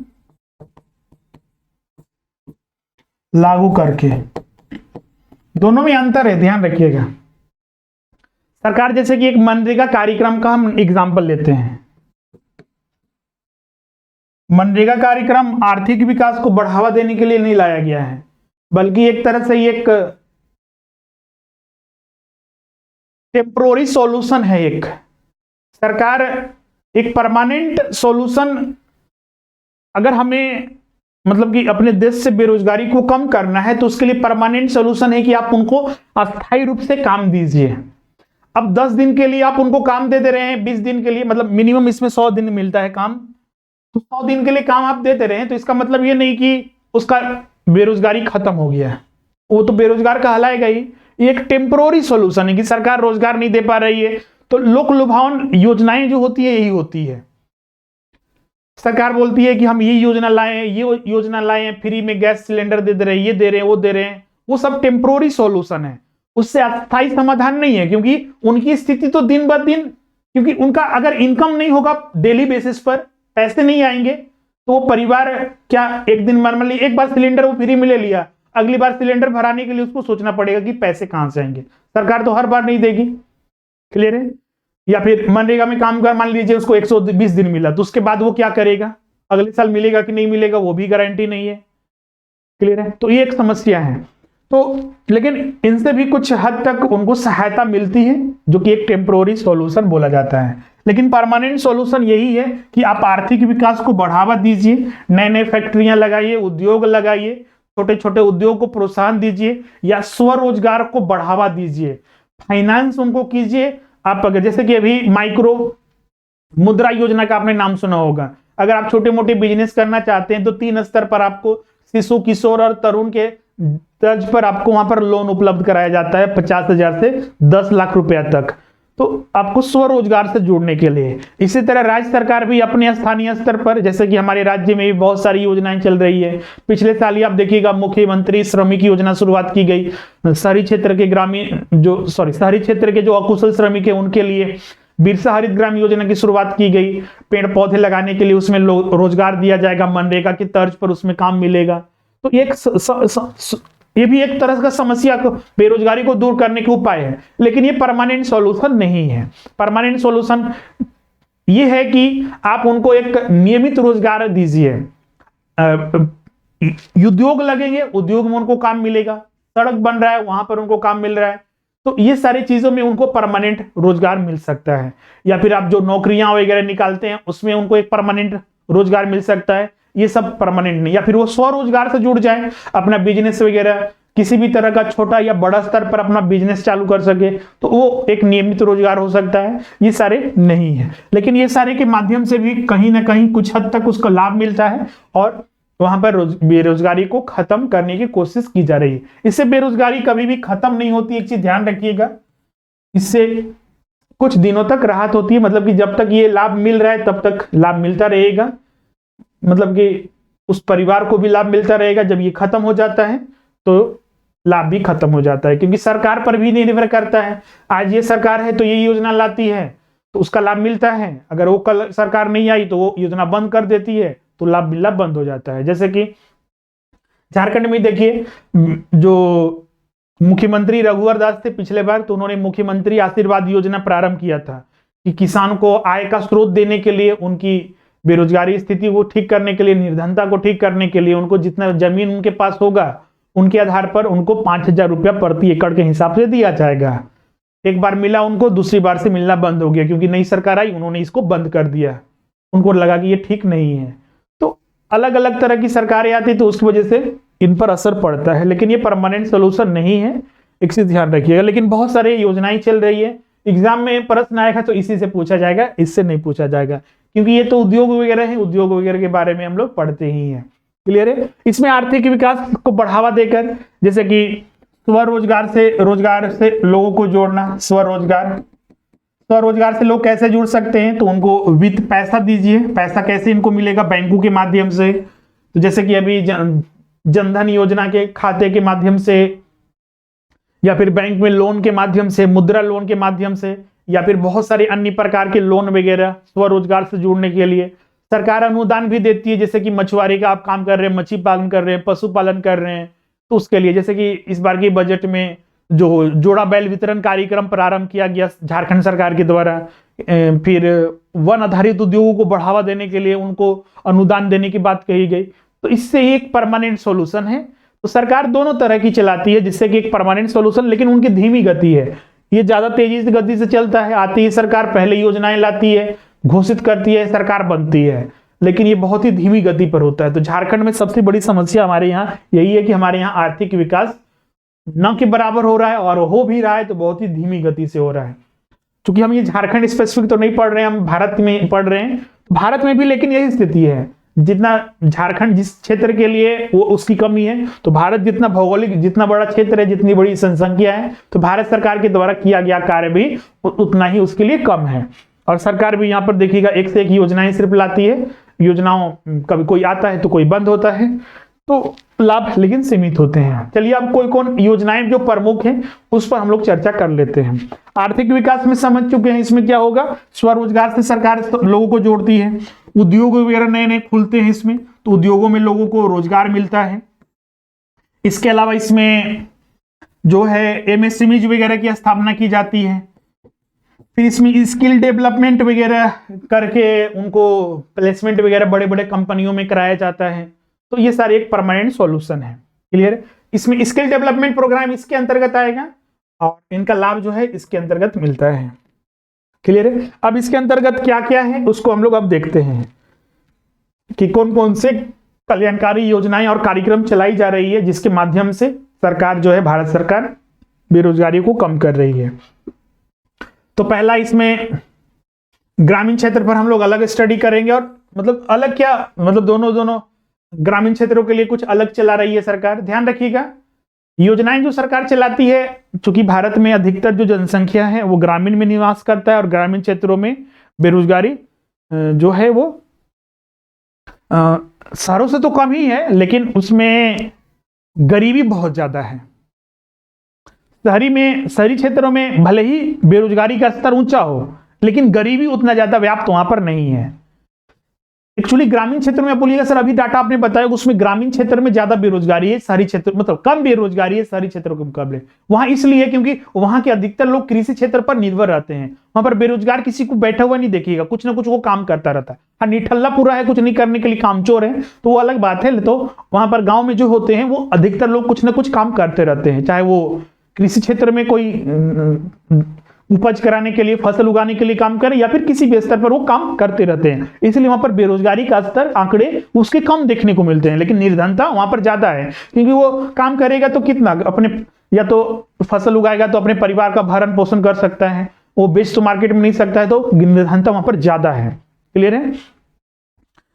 लागू करके। दोनों में अंतर है, ध्यान रखिएगा। सरकार जैसे कि एक मनरेगा कार्यक्रम का हम एग्जांपल लेते हैं। मनरेगा कार्यक्रम आर्थिक विकास को बढ़ावा देने के लिए नहीं लाया गया है, बल्कि एक तरह से एक टेम्पोररी सॉल्यूशन है। एक सरकार एक परमानेंट सॉल्यूशन, अगर हमें मतलब कि अपने देश से बेरोजगारी को कम करना है तो उसके लिए परमानेंट सॉल्यूशन है कि आप उनको अस्थायी रूप से काम दीजिए। अब 10 दिन के लिए आप उनको काम दे रहे हैं, 20 दिन के लिए, मतलब मिनिमम इसमें 100 दिन मिलता है काम, तो 100 दिन के लिए काम आप देते रहे हैं, तो इसका मतलब ये नहीं कि उसका बेरोजगारी खत्म हो गया है, वो तो बेरोजगार कहलाएगा ही। ये एक टेम्पोररी सॉल्यूशन है कि सरकार रोजगार नहीं दे पा रही है, तो लोक लुभावन योजनाएं जो होती है यही होती है। सरकार बोलती है कि हम ये योजना लाए, ये योजना लाए, फ्री में गैस सिलेंडर दे रहे हैं, ये दे रहे हैं, वो दे रहे हैं, वो सब टेम्पोररी सॉल्यूशन है, उससे अस्थायी समाधान नहीं है। क्योंकि उनकी स्थिति तो दिन ब दिन, क्योंकि उनका अगर इनकम नहीं होगा, डेली बेसिस पर पैसे नहीं आएंगे, तो वो परिवार क्या एक दिन नॉर्मली एक बार सिलेंडर वो फ्री में ले लिया, अगली बार सिलेंडर भराने के लिए उसको सोचना पड़ेगा कि पैसे कहां से आएंगे। सरकार तो हर बार नहीं देगी, क्लियर है। या फिर मनरेगा में काम कर, मान लीजिए उसको 120 दिन मिला, तो उसके बाद वो क्या करेगा, अगले साल मिलेगा कि नहीं मिलेगा वो भी गारंटी नहीं है, क्लियर है। तो ये एक समस्या है। तो लेकिन इनसे भी कुछ हद तक उनको सहायता मिलती है, जो कि एक टेम्पोररी सॉल्यूशन बोला जाता है। लेकिन परमानेंट सॉल्यूशन यही है कि आप आर्थिक विकास को बढ़ावा दीजिए, नए नए फैक्ट्रियां लगाइए, उद्योग लगाइए, छोटे छोटे उद्योग को प्रोत्साहन दीजिए या स्वरोजगार को बढ़ावा दीजिए, फाइनेंस उनको कीजिए। आप अगर जैसे कि अभी माइक्रो मुद्रा योजना का आपने नाम सुना होगा, अगर आप छोटे मोटे बिजनेस करना चाहते हैं तो 3 स्तर पर आपको शिशु, किशोर और तरुण के तर्ज पर आपको वहां पर लोन उपलब्ध कराया जाता है 50,000 से 10 लाख रुपया तक, तो आपको स्वरोजगार से जोड़ने के लिए। इसी तरह राज्य सरकार भी अपने स्थानीय स्तर पर, जैसे कि हमारे राज्य में भी बहुत सारी योजनाएं चल रही है। पिछले साल ही आप देखिएगा मुख्यमंत्री श्रमिक योजना शुरुआत की गई, शहरी क्षेत्र के जो अकुशल श्रमिक है उनके लिए बिरसा हरित ग्राम योजना की शुरुआत की गई, पेड़ पौधे लगाने के लिए उसमें रोजगार दिया जाएगा, मनरेगा की तर्ज पर उसमें काम मिलेगा। तो ये भी एक तरह का समस्या को, बेरोजगारी को दूर करने के उपाय है, लेकिन ये परमानेंट सॉल्यूशन नहीं है। परमानेंट सॉल्यूशन ये है कि आप उनको एक नियमित रोजगार दीजिए, उद्योग लगेंगे, उद्योग में उनको काम मिलेगा, सड़क बन रहा है वहां पर उनको काम मिल रहा है, तो ये सारी चीजों में उनको परमानेंट रोजगार मिल सकता है। या फिर आप जो नौकरियां वगैरह निकालते हैं उसमें उनको एक परमानेंट रोजगार मिल सकता है, ये सब परमानेंट नहीं। या फिर वो स्वरोजगार से जुड़ जाए, अपना बिजनेस वगैरह किसी भी तरह का छोटा या बड़ा स्तर पर अपना बिजनेस चालू कर सके, तो वो एक नियमित रोजगार हो सकता है। ये सारे नहीं है, लेकिन ये सारे के माध्यम से भी कहीं ना कहीं कुछ हद तक उसका लाभ मिलता है और वहां पर बेरोजगारी को खत्म करने की कोशिश की जा रही है। इससे बेरोजगारी कभी भी खत्म नहीं होती, एक चीज ध्यान रखिएगा, इससे कुछ दिनों तक राहत होती है, मतलब कि जब तक ये लाभ मिल रहा है तब तक लाभ मिलता रहेगा, मतलब कि उस परिवार को भी लाभ मिलता रहेगा। जब ये खत्म हो जाता है तो लाभ भी खत्म हो जाता है, क्योंकि सरकार पर भी निर्भर करता है। आज ये सरकार है तो ये योजना लाती है तो उसका लाभ मिलता है, अगर वो कल सरकार नहीं आई तो वो योजना बंद कर देती है तो लाभ मिलना बंद हो जाता है। जैसे कि झारखंड में देखिए, जो मुख्यमंत्री रघुवर दास थे पिछले बार, तो उन्होंने मुख्यमंत्री आशीर्वाद योजना प्रारंभ किया था कि किसान को आय का स्रोत देने के लिए, उनकी बेरोजगारी स्थिति को ठीक करने के लिए, निर्धनता को ठीक करने के लिए, उनको जितना जमीन उनके पास होगा उनके आधार पर उनको 5,000 रुपया प्रति एकड़ के हिसाब से दिया जाएगा। एक बार मिला उनको, दूसरी बार से मिलना बंद हो गया, क्योंकि नई सरकार आई, उन्होंने इसको बंद कर दिया, उनको लगा कि ये ठीक नहीं है। तो अलग अलग तरह की सरकारें आती तो उसकी वजह से इन पर असर पड़ता है, लेकिन ये परमानेंट सोल्यूशन नहीं है, एक चीज ध्यान रखिएगा। लेकिन बहुत सारे योजनाएं चल रही है, एग्जाम में प्रश्न आएगा तो इसी से पूछा जाएगा, इससे नहीं पूछा जाएगा, क्योंकि ये तो उद्योग वगैरह है, उद्योग वगैरह के बारे में हम लोग पढ़ते ही हैं। क्लियर है। इसमें आर्थिक विकास को बढ़ावा देकर, जैसे कि स्वरोजगार से लोगों को जोड़ना, स्वरोजगार से लोग कैसे जुड़ सकते हैं, तो उनको वित्त पैसा दीजिए। पैसा कैसे इनको मिलेगा? बैंकों के माध्यम से। तो जैसे कि अभी जनधन योजना के खाते के माध्यम से, या फिर बैंक में लोन के माध्यम से, मुद्रा लोन के माध्यम से, या फिर बहुत सारे अन्य प्रकार के लोन वगैरह स्वरोजगार से जुड़ने के लिए सरकार अनुदान भी देती है। जैसे कि मछुआरे का आप काम कर रहे हैं, मछली पालन कर रहे हैं, पशुपालन कर रहे हैं, तो उसके लिए जैसे कि इस बार के बजट में जो जोड़ा बैल वितरण कार्यक्रम प्रारंभ किया गया झारखंड सरकार के द्वारा, फिर वन आधारित उद्योगों को बढ़ावा देने के लिए उनको अनुदान देने की बात कही गई। तो इससे एक परमानेंट सॉल्यूशन है। तो सरकार दोनों तरह की चलाती है, जिससे कि एक परमानेंट सॉल्यूशन, लेकिन उनकी धीमी गति है। ये ज्यादा तेजी से गति से चलता है, आती ही सरकार पहले योजनाएं लाती है, घोषित करती है, सरकार बनती है, लेकिन ये बहुत ही धीमी गति पर होता है। तो झारखंड में सबसे बड़ी समस्या हमारे यहाँ यही है कि हमारे यहाँ आर्थिक विकास न के बराबर हो रहा है, और हो भी रहा है तो बहुत ही धीमी गति से हो रहा है। क्योंकि हम ये झारखंड स्पेसिफिक तो नहीं पढ़ रहे हैं, हम भारत में पढ़ रहे हैं, भारत में भी लेकिन यही स्थिति है। जितना झारखंड जिस क्षेत्र के लिए वो उसकी कमी है, तो भारत जितना भौगोलिक, जितना बड़ा क्षेत्र है, जितनी बड़ी जनसंख्या है, तो भारत सरकार के द्वारा किया गया कार्य भी उतना ही उसके लिए कम है। और सरकार भी यहाँ पर देखिएगा एक से एक योजनाएं सिर्फ लाती है। योजनाओं कभी कोई आता है तो कोई बंद होता है, तो लाभ लेकिन सीमित होते हैं। चलिए अब कोई कौन योजनाएं जो प्रमुख हैं उस पर हम लोग चर्चा कर लेते हैं। आर्थिक विकास में समझ चुके हैं, इसमें क्या होगा, स्वरोजगार से सरकार लोगों को जोड़ती है, उद्योग वगैरह नए नए खुलते हैं इसमें, तो उद्योगों में लोगों को रोजगार मिलता है। इसके अलावा इसमें जो है एमएसएमई वगैरह की स्थापना की जाती है। फिर इसमें स्किल डेवलपमेंट वगैरह करके उनको प्लेसमेंट वगैरह बड़े बड़े कंपनियों में कराया जाता है। तो ये सारे एक परमानेंट सॉल्यूशन है। क्लियर। इसमें स्किल डेवलपमेंट प्रोग्राम इसके अंतर्गत आएगा, और इनका लाभ जो है इसके अंतर्गत मिलता है। क्लियर है। अब इसके अंतर्गत क्या क्या है उसको हम लोग अब देखते हैं कि कौन कौन से कल्याणकारी योजनाएं और कार्यक्रम चलाई जा रही है, जिसके माध्यम से सरकार जो है, भारत सरकार बेरोजगारी को कम कर रही है। तो पहला इसमें ग्रामीण क्षेत्र पर हम लोग अलग स्टडी करेंगे, और मतलब अलग क्या, मतलब दोनों ग्रामीण क्षेत्रों के लिए कुछ अलग चला रही है सरकार। ध्यान रखिएगा, योजनाएं जो सरकार चलाती है, चूंकि भारत में अधिकतर जो जनसंख्या है वो ग्रामीण में निवास करता है, और ग्रामीण क्षेत्रों में बेरोजगारी जो है वो शहरों से तो कम ही है, लेकिन उसमें गरीबी बहुत ज्यादा है। शहरी क्षेत्रों में भले ही बेरोजगारी का स्तर ऊंचा हो, लेकिन गरीबी उतना ज्यादा व्याप्त वहां पर नहीं है। एक्चुअली ग्रामीण क्षेत्र में बोलिएगा सर, अभी डाटा आपने बताया उसमें ग्रामीण क्षेत्र में ज्यादा बेरोजगारी है, शहरी क्षेत्र मतलब कम बेरोजगारी है शहरी क्षेत्रों के मुकाबले। वहां इसलिए क्योंकि वहां के अधिकतर लोग कृषि क्षेत्र पर निर्भर रहते हैं। वहां पर बेरोजगार किसी को बैठा हुआ नहीं देखिएगा, कुछ ना कुछ वो काम करता रहता है। हाँ, निठल्ला पूरा है, कुछ नहीं करने के लिए कामचोर है, तो वो अलग बात है। तो वहां पर गाँव में जो होते हैं वो अधिकतर लोग कुछ ना कुछ काम करते रहते हैं, चाहे वो कृषि क्षेत्र में कोई उपज कराने के लिए, फसल उगाने के लिए काम करें, या फिर किसी भी स्तर पर वो काम करते रहते हैं। इसलिए वहां पर बेरोजगारी का स्तर, आंकड़े उसके कम देखने को मिलते हैं, लेकिन निर्धनता वहां पर ज्यादा है, क्योंकि वो काम करेगा तो कितना अपने, या तो फसल उगाएगा तो अपने परिवार का भरण पोषण कर सकता है, वो बेच तो मार्केट में नहीं सकता है, तो निर्धनता वहां पर ज्यादा है। क्लियर है।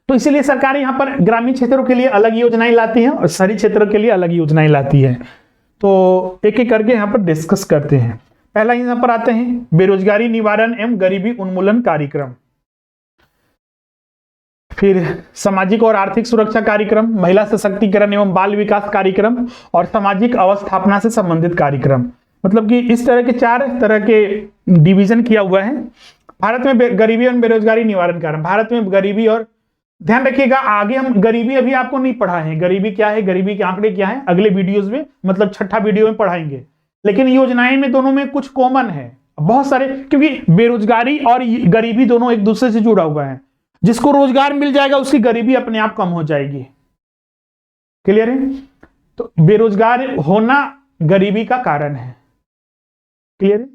तो इसीलिए सरकार यहाँ पर ग्रामीण क्षेत्रों के लिए अलग योजनाएं लाती है और शहरी क्षेत्रों के लिए अलग योजनाएं लाती है। तो एक एक करके यहाँ पर डिस्कस करते हैं। पहला यहाँ पर आते हैं बेरोजगारी निवारण एवं गरीबी उन्मूलन कार्यक्रम, फिर सामाजिक और आर्थिक सुरक्षा कार्यक्रम, महिला सशक्तिकरण एवं बाल विकास कार्यक्रम, और सामाजिक अवस्थापना से संबंधित कार्यक्रम। मतलब कि इस तरह के 4 तरह के डिवीजन किया हुआ है। भारत में गरीबी और बेरोजगारी निवारण कार्यक्रम, भारत में गरीबी, और ध्यान रखिएगा आगे हम गरीबी अभी आपको नहीं पढ़ा है, गरीबी क्या है, गरीबी के आंकड़े क्या है, अगले वीडियोस में मतलब 6ठा वीडियो में पढ़ाएंगे। लेकिन योजनाएं में दोनों में कुछ कॉमन है बहुत सारे, क्योंकि बेरोजगारी और गरीबी दोनों एक दूसरे से जुड़ा हुआ है। जिसको रोजगार मिल जाएगा उसकी गरीबी अपने आप कम हो जाएगी। क्लियर है। तो बेरोजगार होना गरीबी का कारण है। क्लियर है।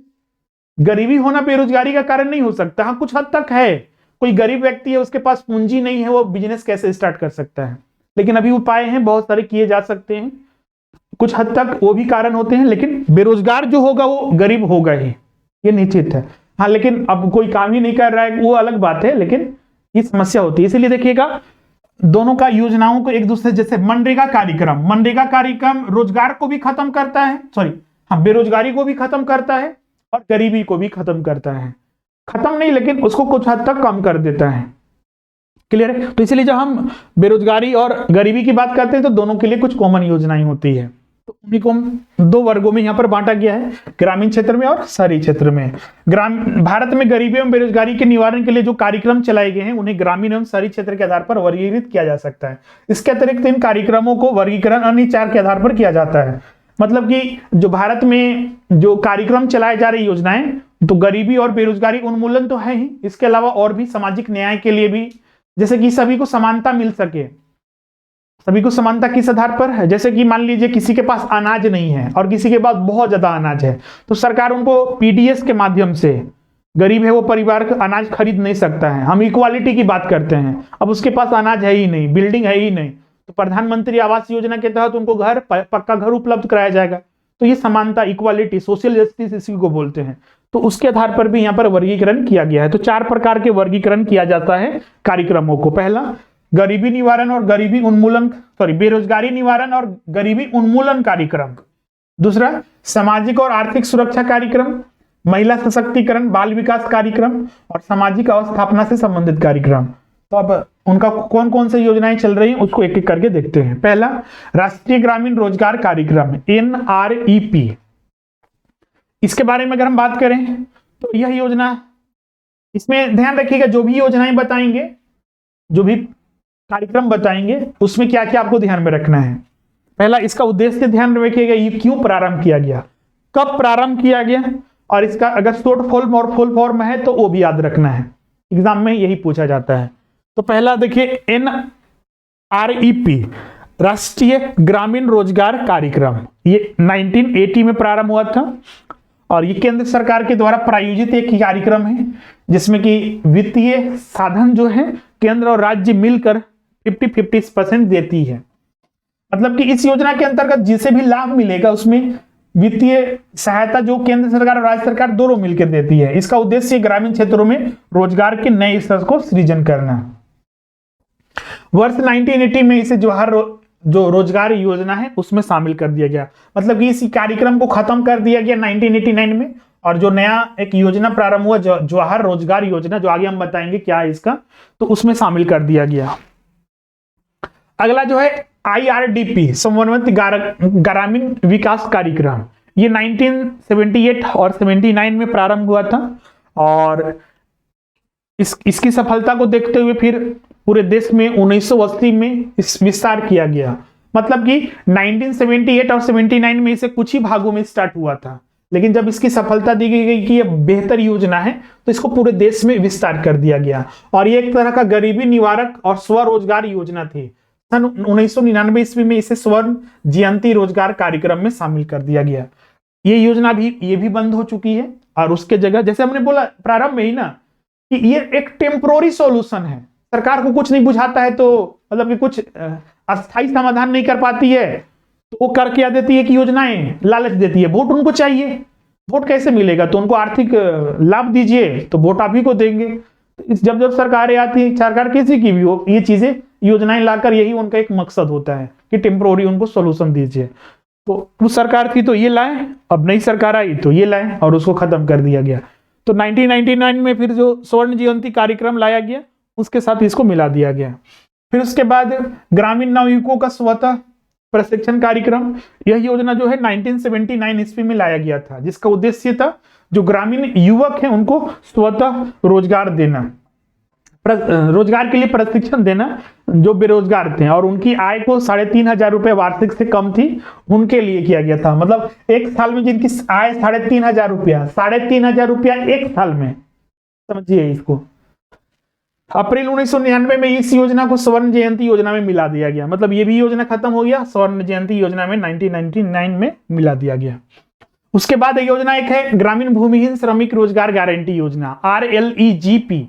गरीबी होना बेरोजगारी का कारण नहीं हो सकता। हाँ, कुछ हद तक है। कोई गरीब व्यक्ति है, उसके पास पूंजी नहीं है, वो बिजनेस कैसे स्टार्ट कर सकता है। लेकिन अभी उपाय हैं बहुत सारे किए जा सकते हैं, कुछ हद तक वो भी कारण होते हैं, लेकिन बेरोजगार जो होगा वो गरीब होगा ही, ये निश्चित है। हाँ, लेकिन अब कोई काम ही नहीं कर रहा है वो अलग बात है, लेकिन ये समस्या होती है। इसीलिए देखिएगा दोनों का योजनाओं को एक दूसरे, जैसे मनरेगा कार्यक्रम रोजगार को भी खत्म करता है, सॉरी हाँ, बेरोजगारी को भी खत्म करता है और गरीबी को भी खत्म करता है। खत्म नहीं, लेकिन उसको कुछ हद तक कम कर देता है। क्लियर है? तो इसलिए जब हम बेरोजगारी और गरीबी की बात करते हैं तो दोनों के लिए कुछ कॉमन योजनाएं होती है। तो उन्हीं को दो वर्गों में यहाँ पर बांटा गया है, ग्रामीण क्षेत्र में और शहरी क्षेत्र में। भारत में गरीबी एवं बेरोजगारी के निवारण के लिए जो कार्यक्रम चलाए गए हैं उन्हें ग्रामीण एवं शहरी क्षेत्र के आधार पर वर्गीकृत किया जा सकता है। इसके अतिरिक्त इन कार्यक्रमों को वर्गीकरण अन्य 4 के आधार पर किया जाता है। मतलब कि जो भारत में जो कार्यक्रम चलाए जा रही योजनाएं, तो गरीबी और बेरोजगारी उन्मूलन तो है ही, इसके अलावा और भी सामाजिक न्याय के लिए भी, जैसे कि सभी को समानता मिल सके। सभी को समानता किस आधार पर है? जैसे कि मान लीजिए किसी के पास अनाज नहीं है और किसी के पास बहुत ज्यादा अनाज है, तो सरकार उनको पीडीएस के माध्यम से, गरीब है वो परिवार का अनाज खरीद नहीं सकता है, हम इक्वालिटी की बात करते हैं। अब उसके पास अनाज है ही नहीं, बिल्डिंग है ही नहीं, तो प्रधानमंत्री आवास योजना के तहत उनको घर, पक्का घर उपलब्ध कराया जाएगा। तो ये समानता, इक्वालिटी, सोशल जस्टिस इसी को बोलते हैं। तो उसके आधार पर भी यहाँ पर वर्गीकरण किया गया है। तो 4 प्रकार के वर्गीकरण किया जाता है कार्यक्रमों को। पहला, गरीबी निवारण और गरीबी उन्मूलन, बेरोजगारी निवारण और गरीबी उन्मूलन कार्यक्रम। दूसरा, सामाजिक और आर्थिक सुरक्षा कार्यक्रम, महिला सशक्तिकरण, बाल विकास कार्यक्रम और सामाजिक अवस्थापना से संबंधित कार्यक्रम। तो अब उनका कौन कौन से योजनाएं चल रही हैं उसको एक एक करके देखते हैं। पहला, राष्ट्रीय ग्रामीण रोजगार कार्यक्रम, NREP। इसके बारे में अगर हम बात करें तो यह योजना, इसमें ध्यान रखिएगा जो भी योजनाएं बताएंगे, जो भी कार्यक्रम बताएंगे, उसमें क्या क्या आपको ध्यान में रखना है। पहला, इसका उद्देश्य ध्यान में रखिएगा, ये क्यों प्रारंभ किया गया, कब प्रारंभ किया गया, और इसका अगर शॉर्ट फॉर्म और फुल फॉर्म है तो वो भी याद रखना है, एग्जाम में यही पूछा जाता है। तो पहला देखिए, NREP, राष्ट्रीय ग्रामीण रोजगार कार्यक्रम, ये 1980 में प्रारंभ हुआ था और ये केंद्र सरकार के द्वारा प्रायोजित एक कार्यक्रम है, जिसमें कि वित्तीय साधन जो है केंद्र और राज्य मिलकर 50-50% देती है। मतलब कि इस योजना के अंतर्गत जिसे भी लाभ मिलेगा उसमें वित्तीय सहायता जो केंद्र सरकार और राज्य सरकार दोनों मिलकर देती है। इसका उद्देश्य ग्रामीण क्षेत्रों में रोजगार के नए स्तर को सृजन करना। वर्ष 1980 में इसे जवाहर जो रोजगार योजना है उसमें शामिल कर दिया गया। मतलब कि इस कार्यक्रम को खत्म कर दिया गया 1989 में, और जो नया एक योजना प्रारंभ हुआ जवाहर रोजगार योजना, जो आगे हम बताएंगे क्या है इसका, तो उसमें शामिल कर दिया गया। अगला जो है IRDP, समन्वित ग्रामीण विकास कार्यक्रम, ये 1978 और 79 में प्रारंभ हुआ था और इसकी सफलता को देखते हुए फिर पूरे देश में 1980 में इस विस्तार किया गया। मतलब कि 1978 और 79 में इसे कुछ ही भागों में स्टार्ट हुआ था, लेकिन जब इसकी सफलता दी गई कि ये बेहतर योजना है तो इसको पूरे देश में विस्तार कर दिया गया। और ये एक तरह का गरीबी निवारक और स्वरोजगार योजना थी। सन 1999 ईस्वी में इसे स्वर्ण जयंती रोजगार कार्यक्रम में शामिल कर दिया गया। ये योजना भी बंद हो चुकी है और उसके जगह, जैसे हमने बोला प्रारंभ में ही ना, कि ये एक टेम्पोररी सॉल्यूशन है। सरकार को कुछ नहीं बुझाता है तो मतलब कि कुछ अस्थायी समाधान नहीं कर पाती है तो वो कर क्या देती है कि योजनाएं लालच देती है। वोट उनको चाहिए, वोट कैसे मिलेगा, तो उनको आर्थिक लाभ दीजिए तो वोट आप ही को देंगे। जब सरकारें आती है, सरकार किसी की भी हो, ये चीजें योजनाएं लाकर यही उनका एक मकसद होता है कि टेम्पोररी उनको सोल्यूशन दीजिए। तो उस सरकार थी तो ये लाए, अब नई सरकार आई तो ये लाए और उसको खत्म कर दिया गया। तो 1999 में फिर जो स्वर्ण जयंती कार्यक्रम लाया गया उसके साथ इसको मिला दिया गया। फिर उसके बाद ग्रामीण नवयुवकों का स्वतः प्रशिक्षण कार्यक्रम, यह योजना जो है 1979 ईस्वी में लाया गया था, जिसका उद्देश्य था जो ग्रामीण युवक हैं उनको स्वतः रोजगार देना, रोजगार के लिए प्रशिक्षण देना, जो बेरोजगार थे और उनकी आय को 3,500 रुपए वार्षिक से कम थी उनके लिए किया गया था। मतलब एक साल में जिनकी आय 3,500 रुपया, 3,500 रुपया एक साल में, समझिए इसको। अप्रैल 1999 में इस योजना को स्वर्ण जयंती योजना में मिला दिया गया। मतलब ये भी योजना खत्म हो गया, स्वर्ण जयंती योजना में 1999 में मिला दिया गया। उसके बाद योजना एक है ग्रामीण भूमिहीन श्रमिक रोजगार गारंटी योजना, RLEGP।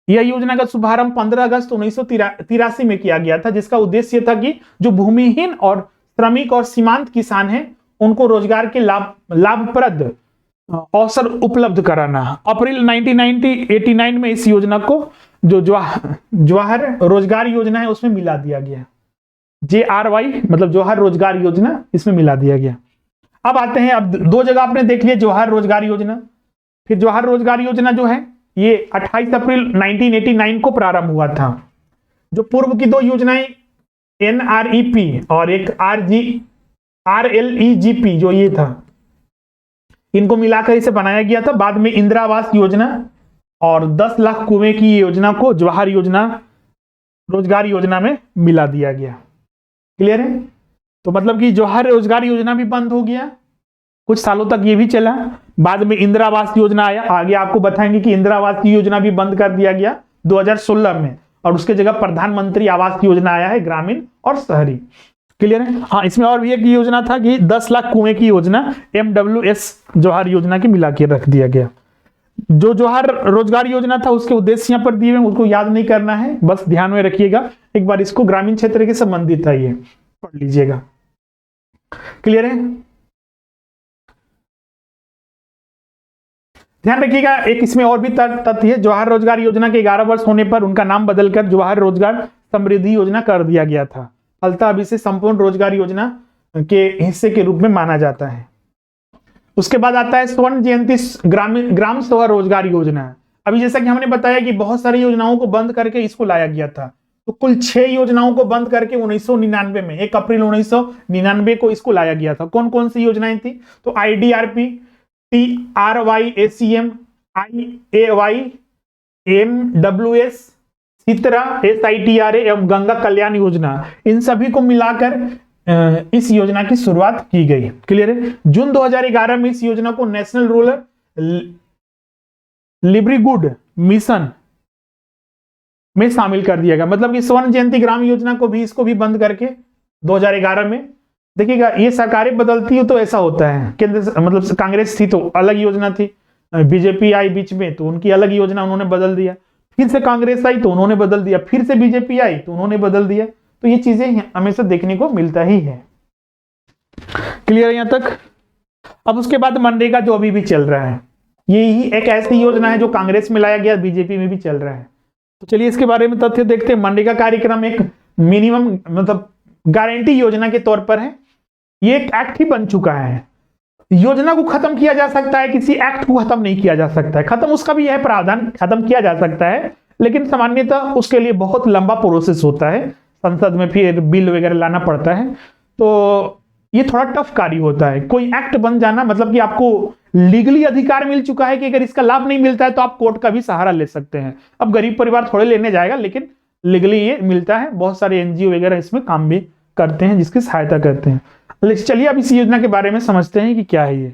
यह योजना का शुभारंभ 15 अगस्त 1983 में किया गया था, जिसका उद्देश्य था कि जो भूमिहीन और श्रमिक और सीमांत किसान हैं उनको रोजगार के लाभप्रद अवसर उपलब्ध कराना। अप्रैल 1989 में इस योजना को जो जवाहर रोजगार योजना है उसमें मिला दिया गया। JRY मतलब जवाहर रोजगार योजना, इसमें मिला दिया गया। अब आते हैं, अब दो जगह आपने देख लिया जवाहर रोजगार योजना। फिर जवाहर रोजगार योजना जो है ये 28 अप्रैल 1989 को प्रारंभ हुआ था। जो पूर्व की दो योजनाएं NREP और एक RLEGP जो ये था, इनको मिलाकर इसे बनाया गया था। बाद में इंदिरा आवास योजना और 10 लाख कुएं की योजना को जवाहर योजना रोजगार योजना में मिला दिया गया। क्लियर है? तो मतलब कि जवाहर रोजगार योजना भी बंद हो गया, कुछ सालों तक ये भी चला। बाद में इंदिरा आवास योजना आया, आगे आपको बताएंगे कि इंदिरा आवास की योजना भी बंद कर दिया गया 2016 में, और उसके जगह प्रधानमंत्री आवास योजना आया है, ग्रामीण और शहरी। क्लियर है? हाँ, इसमें और भी एक योजना था कि 10 लाख कुएं की योजना, MWS जवाहर योजना की मिला के रख दिया गया। जो जवाहर रोजगार योजना था उसके उद्देश्य यहाँ पर दिए हुए, उसको याद नहीं करना है, बस ध्यान में रखिएगा एक बार, इसको ग्रामीण क्षेत्र के संबंधित था, ये पढ़ लीजिएगा। क्लियर है? ध्यान रखिएगा, एक इसमें और भी तथ्य है, जवाहर रोजगार योजना के 11 वर्ष होने पर उनका नाम बदलकर जवाहर रोजगार समृद्धि योजना कर दिया गया था। फलतः अब इसे संपूर्ण रोजगार योजना के हिस्से के रूप में माना जाता है। उसके बाद आता है स्वर्ण जयंती ग्राम स्व रोजगार योजना। अभी जैसा कि हमने बताया कि बहुत सारी योजनाओं को बंद करके इसको लाया गया था, तो कुल 6 योजनाओं को बंद करके 1999 में 1 अप्रैल 1999 को इसको लाया गया था। कौन कौन सी योजनाएं थी? तो IDRP, TRY, ACM, IAY, MWS, Chitra, SITRA एवं गंगा कल्याण योजना, इन सभी को मिलाकर इस योजना की शुरुआत की गई। क्लियर है? जून 2011 में इस योजना को नेशनल रूरल लिवलीहुड मिशन में शामिल कर दिया गया। मतलब कि स्वर्ण जयंती ग्राम योजना को भी, इसको भी बंद करके 2011 में, देखिएगा ये सरकारें बदलती हो तो ऐसा होता है। केंद्र मतलब कांग्रेस थी तो अलग योजना थी, बीजेपी आई बीच में तो उनकी अलग योजना उन्होंने बदल दिया, फिर से कांग्रेस आई तो उन्होंने बदल दिया, फिर से बीजेपी आई तो उन्होंने बदल दिया। तो ये चीजें हमेशा देखने को मिलता ही है। क्लियर है यहां तक? अब उसके बाद मनरेगा जो अभी भी चल रहा है, यही एक ऐसी योजना है जो कांग्रेस में लाया गया, बीजेपी में भी चल रहा है। तो चलिए इसके बारे में तथ्य देखते हैं। मनरेगा कार्यक्रम एक मिनिमम मतलब गारंटी योजना के तौर पर है, ये एक एक्ट ही बन चुका है। योजना को खत्म किया जा सकता है, किसी एक्ट को खत्म नहीं किया जा सकता है। खत्म उसका भी है प्रावधान, खत्म किया जा सकता है, लेकिन सामान्यतः उसके लिए बहुत लंबा प्रोसेस होता है, संसद में फिर बिल वगैरह लाना पड़ता है, तो ये थोड़ा टफ कार्य होता है। कोई एक्ट बन जाना मतलब कि आपको लीगली अधिकार मिल चुका है कि अगर इसका लाभ नहीं मिलता है तो आप कोर्ट का भी सहारा ले सकते हैं। अब गरीब परिवार थोड़े लेने जाएगा, लेकिन लीगली ये मिलता है। बहुत सारे NGO वगैरह इसमें काम भी करते हैं, जिसकी सहायता करते हैं। चलिए अब इस योजना के बारे में समझते हैं कि क्या है ये।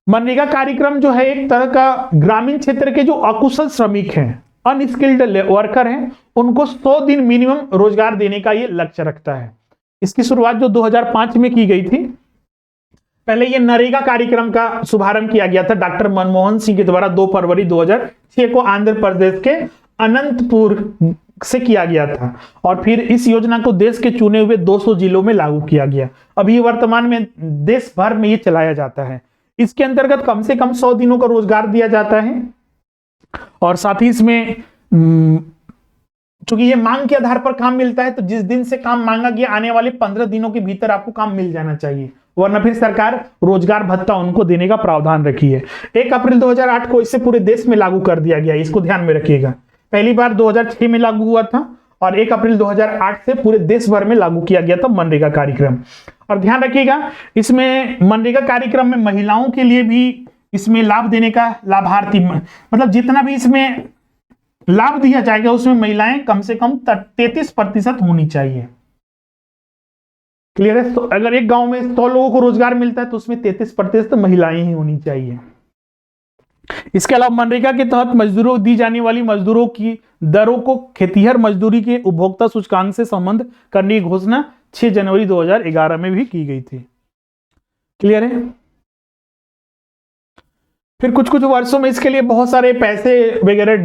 मनरेगा कार्यक्रम जो है एक तरह का ग्रामीण क्षेत्र के जो अकुशल श्रमिक हैं, अनस्किल्ड वर्कर हैं, उनको 100 दिन मिनिमम रोजगार देने का ये लक्ष्य रखता है। इसकी शुरुआत जो 2005 में की गई थी। पहले ये नरेगा कार्यक्रम का शुभारंभ किया गया था डॉक्टर मनमोहन सिंह के द्वारा 2 फरवरी 2006 को आंध्र प्रदेश के अनंतपुर से किया गया था, और फिर इस योजना को देश के चुने हुए 200 जिलों में लागू किया गया। अभी वर्तमान में देश भर में ये चलाया जाता है। इसके अंतर्गत कम से कम 100 दिनों का रोजगार दिया जाता है, और साथ ही इसमें चूंकि ये मांग के आधार पर काम मिलता है, तो जिस दिन से काम मांगा गया आने वाले 15 दिनों के भीतर आपको काम मिल जाना चाहिए, वरना फिर सरकार रोजगार भत्ता उनको देने का प्रावधान रखी है। 1 अप्रैल 2008 को इसे पूरे देश में लागू कर दिया गया, इसको ध्यान में रखिएगा। पहली बार 2006 में लागू हुआ था, और 1 अप्रैल 2008 से पूरे देश भर में लागू किया गया था मनरेगा कार्यक्रम। और ध्यान रखिएगा इसमें मनरेगा कार्यक्रम में महिलाओं के लिए भी इसमें लाभ देने का लाभार्थी, मतलब जितना भी इसमें लाभ दिया जाएगा उसमें महिलाएं कम से कम 33% होनी चाहिए। क्लियर है? तो अगर एक गांव में 100 लोगों को रोजगार मिलता है तो उसमें 33% महिलाएं ही होनी चाहिए। इसके अलावा मनरेगा के तहत मजदूरों दी जाने वाली मजदूरों की दरों को खेतीहर मजदूरी के उपभोक्ता सूचकांक से संबंध करने की घोषणा 6 जनवरी 2011 में भी की गई थी। क्लियर है? फिर कुछ कुछ वर्षों में इसके लिए बहुत सारे पैसे वगैरह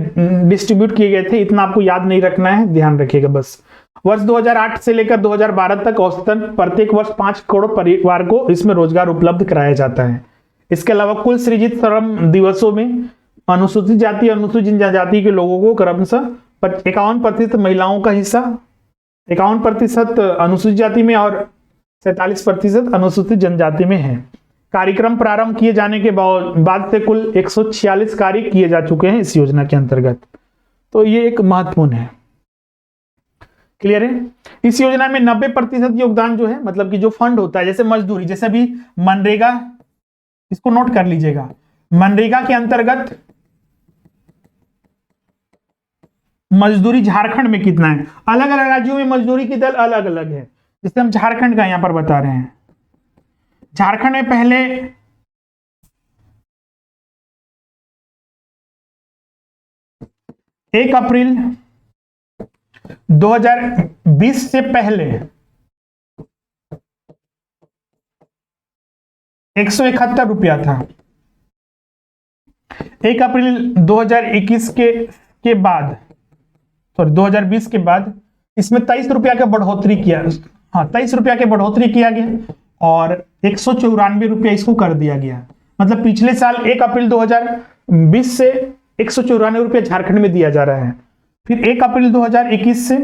डिस्ट्रीब्यूट किए गए थे, इतना आपको याद नहीं रखना है, ध्यान रखिएगा बस। वर्ष 2008 से लेकर 2012 तक औसतन प्रत्येक वर्ष 5 करोड़ परिवार को इसमें रोजगार उपलब्ध कराया जाता है। इसके अलावा कुल सृजित श्रम दिवसों में अनुसूचित जाति और अनुसूचित जनजाति के लोगों को क्रमशः 51% महिलाओं का हिस्सा, 51% अनुसूचित जाति में और 47% अनुसूचित जनजाति में है। कार्यक्रम प्रारंभ किए जाने के बाद से कुल 146 कार्य किए जा चुके हैं इस योजना के अंतर्गत, तो ये एक महत्वपूर्ण है। क्लियर है? इस योजना में 90% योगदान जो है, मतलब कि जो फंड होता है, जैसे मजदूरी, जैसे अभी मनरेगा, इसको नोट कर लीजिएगा, मनरेगा के अंतर्गत मजदूरी झारखंड में कितना है, अलग अलग राज्यों में मजदूरी की दर अलग अलग है। जैसे हम झारखंड का यहां पर बता रहे हैं, झारखंड में पहले 1 अप्रैल 2020 से पहले 171 रुपया था। 1 अप्रैल 2021 के बाद, सॉरी 2020 के बाद इसमें 23 रुपया का बढ़ोतरी किया, हाँ 23 रुपया के बढ़ोतरी किया गया और 194 रुपया इसको कर दिया गया। मतलब पिछले साल 1 अप्रैल 2020 से 194 रुपया झारखंड में दिया जा रहा है। फिर 1 अप्रैल 2021 से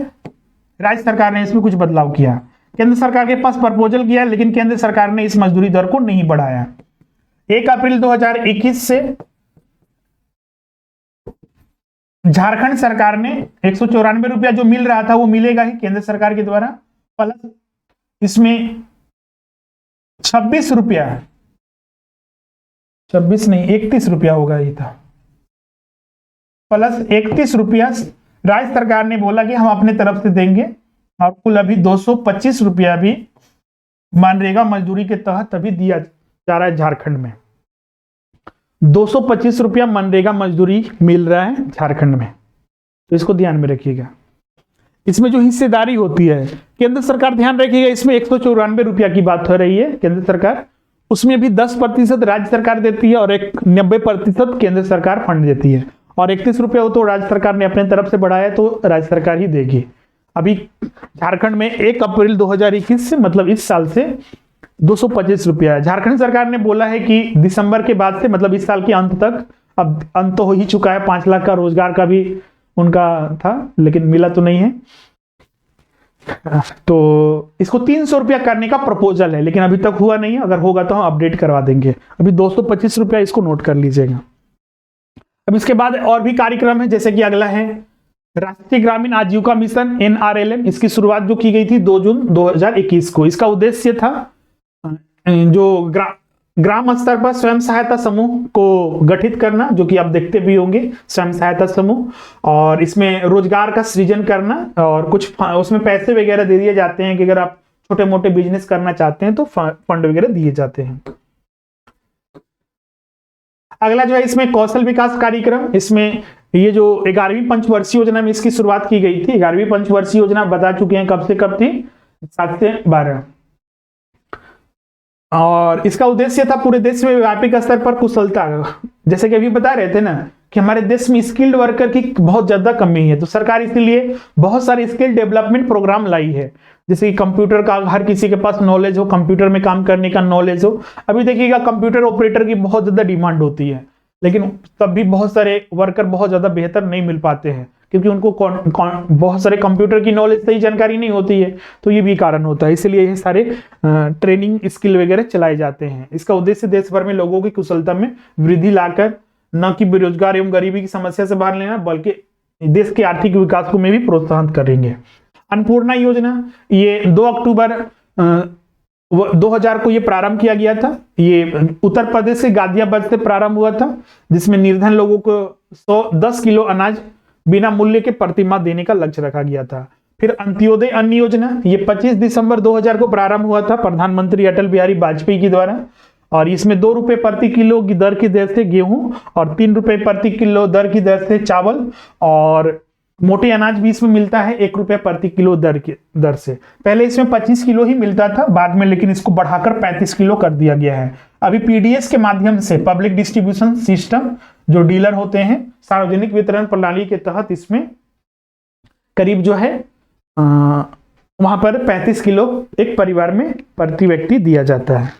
राज्य सरकार ने इसमें कुछ बदलाव किया। केंद्र सरकार के पास प्रपोजल किया, लेकिन केंद्र सरकार ने इस मजदूरी दर को नहीं बढ़ाया। 1 अप्रैल 2021 से झारखंड सरकार ने 194 रुपया जो मिल रहा था वो मिलेगा ही केंद्र सरकार के द्वारा, प्लस इसमें 26 रुपया, 26 नहीं 31 रुपया होगा ये था, प्लस 31 रुपया राज्य सरकार ने बोला कि हम अपने तरफ से देंगे, और कुल अभी 225 रुपया भी मनरेगा मजदूरी के तहत अभी दिया जा रहा है झारखंड में। 225 रुपया मनरेगा मजदूरी मिल रहा है झारखंड में, तो इसको ध्यान में रखिएगा। इसमें जो हिस्सेदारी होती है केंद्र सरकार, ध्यान रखिएगा, इसमें 194 रुपया की बात हो रही है केंद्र सरकार, उसमें भी 10% राज्य सरकार देती है और 90% केंद्र सरकार फंड देती है, और 31 रुपया हो तो राज्य सरकार ने अपने तरफ से बढ़ाया तो राज्य सरकार ही देगी। अभी झारखंड में 1 अप्रैल 2021 से, मतलब इस साल से 225 रुपया है। झारखंड सरकार ने बोला है कि दिसंबर के बाद से, मतलब इस साल के अंत तक, अब अंत तो हो ही चुका है, 5 लाख का रोजगार का भी उनका था लेकिन मिला तो नहीं है, तो इसको 300 रुपया करने का प्रपोजल है, लेकिन अभी तक हुआ नहीं है। अगर होगा तो हम अपडेट करवा देंगे। अभी 225 रुपया, इसको नोट कर लीजिएगा। अब इसके बाद और भी कार्यक्रम है, जैसे कि अगला है राष्ट्रीय ग्रामीण आजीविका मिशन NRLM। इसकी शुरुआत जो की गई थी 2 जून 2021 को। इसका उद्देश्य था जो ग्राम स्तर पर स्वयं सहायता समूह को गठित करना, जो कि आप देखते भी होंगे स्वयं सहायता समूह, और इसमें रोजगार का सृजन करना, और कुछ उसमें पैसे वगैरह दे दिए जाते हैं कि अगर आप छोटे मोटे बिजनेस करना चाहते हैं तो फंड वगैरह दिए जाते हैं। अगला जो है इसमें कौशल विकास कार्यक्रम। इसमें ये जो 11वीं पंचवर्षीय योजना में इसकी शुरुआत की गई थी। 11वीं पंचवर्षीय योजना बता चुके हैं कब से कब थी, 7 से 12, और इसका उद्देश्य था पूरे देश में व्यापक स्तर पर कुशलता, जैसे कि अभी बता रहे थे ना कि हमारे देश में स्किल्ड वर्कर की बहुत ज्यादा कमी है, तो सरकार इसीलिए बहुत सारे स्किल डेवलपमेंट प्रोग्राम लाई है, जैसे कि कंप्यूटर का हर किसी के पास नॉलेज हो, कंप्यूटर में काम करने का नॉलेज हो। अभी देखिएगा कंप्यूटर ऑपरेटर की बहुत ज्यादा डिमांड होती है, लेकिन तब भी बहुत सारे वर्कर बहुत ज्यादा बेहतर नहीं मिल पाते हैं, क्योंकि उनको बहुत सारे कंप्यूटर की नॉलेज सही जानकारी नहीं होती है, तो ये भी कारण होता है। इसलिए ये सारे ट्रेनिंग स्किल वगैरह चलाए जाते हैं। इसका उद्देश्य देश भर में लोगों की कुशलता में वृद्धि लाकर न कि बेरोजगार एवं गरीबी की समस्या से बाहर लेना, बल्कि देश के आर्थिक विकास को में भी प्रोत्साहित करेंगे। अन्नपूर्णा योजना, ये 2 अक्टूबर 2000 को ये प्रारंभ किया गया था। ये उत्तर प्रदेश के गाजियाबाद से प्रारंभ हुआ था, जिसमें निर्धन लोगों को 110 किलो अनाज बिना मूल्य के प्रतिमाह देने का लक्ष्य रखा गया था। फिर अंत्योदय अन्न योजना, ये 25 दिसंबर 2000 को प्रारंभ हुआ था प्रधानमंत्री अटल बिहारी वाजपेयी के द्वारा, और इसमें 2 रुपए प्रति किलो की दर की दर से गेहूं और 3 रुपए प्रति किलो दर की दर से चावल और मोटे अनाज भी इसमें मिलता है 1 रुपया प्रति किलो दर से। पहले इसमें 25 किलो ही मिलता था, बाद में लेकिन इसको बढ़ाकर 35 किलो कर दिया गया है। अभी पीडीएस के माध्यम से, पब्लिक डिस्ट्रीब्यूशन सिस्टम, जो डीलर होते हैं, सार्वजनिक वितरण प्रणाली के तहत इसमें करीब जो है वहां पर 35 किलो एक परिवार में प्रति व्यक्ति दिया जाता है।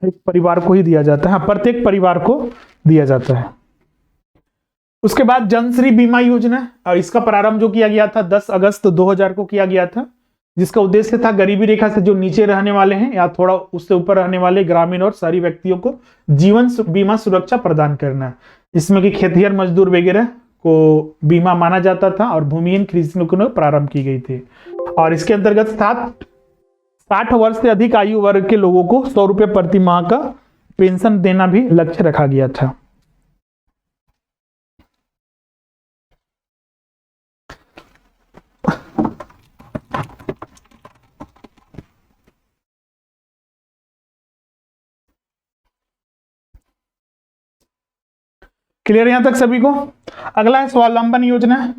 एक परिवार को ही दिया जाता है, प्रत्येक परिवार को दिया जाता है। उसके बाद जनश्री बीमा योजना, और इसका प्रारंभ जो किया गया था 10 अगस्त 2000 को किया गया था, जिसका उद्देश्य था गरीबी रेखा से जो नीचे रहने वाले हैं या थोड़ा उससे ऊपर रहने वाले ग्रामीण और शहरी व्यक्तियों को जीवन बीमा सुरक्षा प्रदान करना। इसमें कि खेतिहर मजदूर वगैरह को बीमा माना जाता था और भूमिहीन कृषकों को प्रारंभ की गई थी। और इसके अंतर्गत 60 वर्ष से अधिक आयु वर्ग के लोगों को 100 रुपये प्रति माह का पेंशन देना भी लक्ष्य रखा गया था। क्लियर यहां तक सभी को? अगला है स्वावलंबन योजना।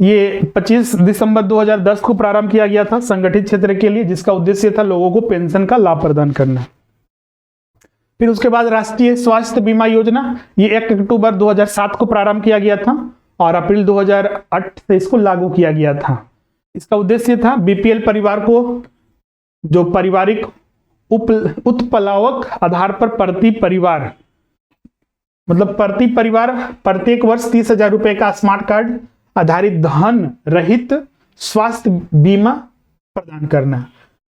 ये 25 दिसंबर 2010 को प्रारंभ किया गया था संगठित क्षेत्र के लिए, जिसका उद्देश्य था लोगों को पेंशन का लाभ प्रदान करना। फिर उसके बाद राष्ट्रीय स्वास्थ्य बीमा योजना, ये 1 अक्टूबर 2007 को प्रारंभ किया गया था और अप्रैल 2008 से इसको लागू किया गया था। इसका उद्देश्य था बीपीएल परिवार को जो पारिवारिक उत्प्लावक आधार पर प्रति परिवार, मतलब प्रति परिवार प्रत्येक वर्ष 30,000 रुपए का स्मार्ट कार्ड आधारित धन रहित स्वास्थ्य बीमा प्रदान करना।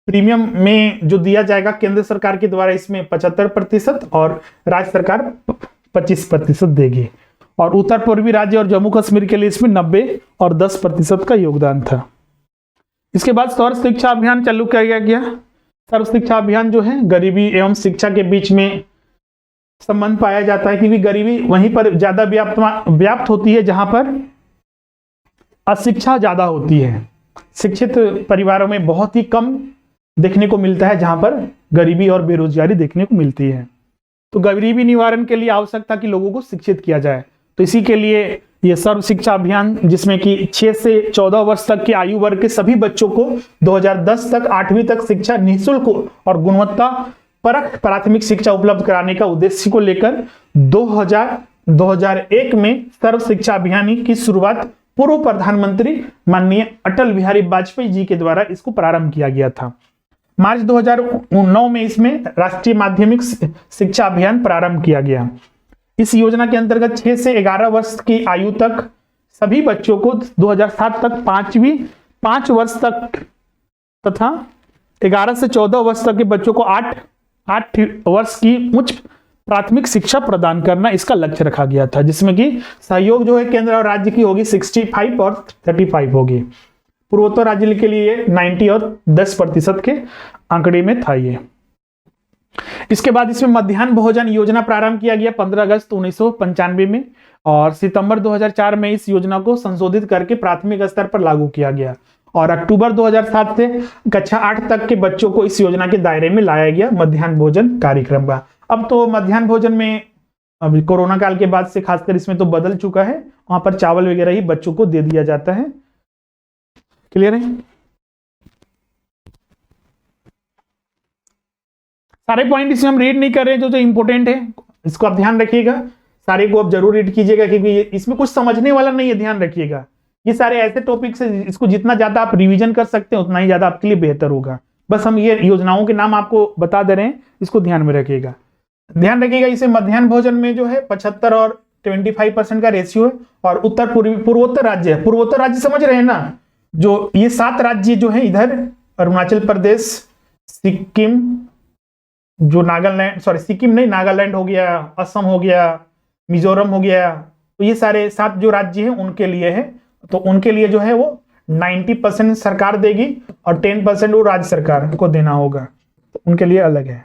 प्रीमियम में जो दिया जाएगा केंद्र सरकार के द्वारा इसमें 75% और राज्य सरकार 25% देगी। और उत्तर पूर्वी राज्य और जम्मू कश्मीर के लिए इसमें 90 और 10% का योगदान था। इसके बाद सर्व शिक्षा अभियान चालू किया गया। सर्व शिक्षा अभियान जो है गरीबी एवं शिक्षा के बीच में संबंध पाया जाता है, क्योंकि गरीबी वहीं पर ज्यादा व्याप्त होती है जहां पर अशिक्षा ज्यादा होती है। शिक्षित परिवारों में बहुत ही कम देखने को मिलता है जहां पर गरीबी और बेरोजगारी देखने को मिलती है। तो गरीबी निवारण के लिए आवश्यक था कि लोगों को शिक्षित किया जाए। तो इसी के लिए ये सर्व शिक्षा अभियान, जिसमें कि 6 से 14 वर्ष तक के आयु वर्ग के सभी बच्चों को 2010 तक 8वीं तक शिक्षा निःशुल्क और गुणवत्ता परक प्राथमिक शिक्षा उपलब्ध कराने का उद्देश्य को लेकर 2001 में सर्व शिक्षा अभियान की शुरुआत पूर्व प्रधानमंत्री माननीय अटल बिहारी वाजपेयी जी के द्वारा इसको प्रारंभ किया गया था। मार्च 2009 में इसमें राष्ट्रीय माध्यमिक शिक्षा अभियान प्रारंभ किया गया। इस योजना के अंतर्गत 6 से 11 वर्ष की आयु तक सभी बच्चों को 2007 तक 5 वर्ष तक तथा 11 से 14 वर्ष तक के बच्चों को 8 वर्ष की उच्च प्राथमिक शिक्षा प्रदान करना इसका लक्ष्य रखा गया था, जिसमें कि सहयोग जो है केंद्र और राज्य की होगी 65 और 35 होगी। पूर्वोत्तर राज्य के लिए 90 और 10% के आंकड़े में था ये। इसके बाद इसमें मध्याह्न भोजन योजना प्रारंभ किया गया 15 अगस्त 1995 में और सितंबर 2004 में इस योजना को संशोधित करके प्राथमिक स्तर पर लागू किया गया और अक्टूबर 2007 से कक्षा 8 तक के बच्चों को इस योजना के दायरे में लाया गया मध्याह्न भोजन कार्यक्रम का। अब तो मध्याह्न भोजन में अभी कोरोना काल के बाद से खासकर इसमें तो बदल चुका है, वहां पर चावल वगैरह ही बच्चों को दे दिया जाता है। क्लियर है? सारे पॉइंट इसमें हम रीड नहीं कर रहे हैं, जो इंपॉर्टेंट है इसको आप ध्यान रखिएगा, सारे को आप जरूर रीड कीजिएगा, क्योंकि इसमें कुछ समझने वाला नहीं है, ध्यान रखिएगा। ये सारे ऐसे टॉपिक्स है, इसको जितना ज्यादा आप रिवीजन कर सकते हैं उतना ही ज्यादा आपके लिए बेहतर होगा। बस हम ये योजनाओं के नाम आपको बता दे रहे हैं, इसको ध्यान में रखिएगा। ध्यान रखिएगा इसे मध्याह्न भोजन में जो है 75 और 25% का रेशियो है और पूर्वोत्तर राज्य समझ रहे हैं ना, जो ये 7 राज्य जो है इधर अरुणाचल प्रदेश, सिक्किम, जो सिक्किम नहीं, नागालैंड हो गया, असम हो गया, मिजोरम हो गया, तो ये सारे 7 जो राज्य हैं उनके लिए है। तो उनके लिए जो है वो 90% सरकार देगी और 10% वो राज्य सरकार को देना होगा, तो उनके लिए अलग है।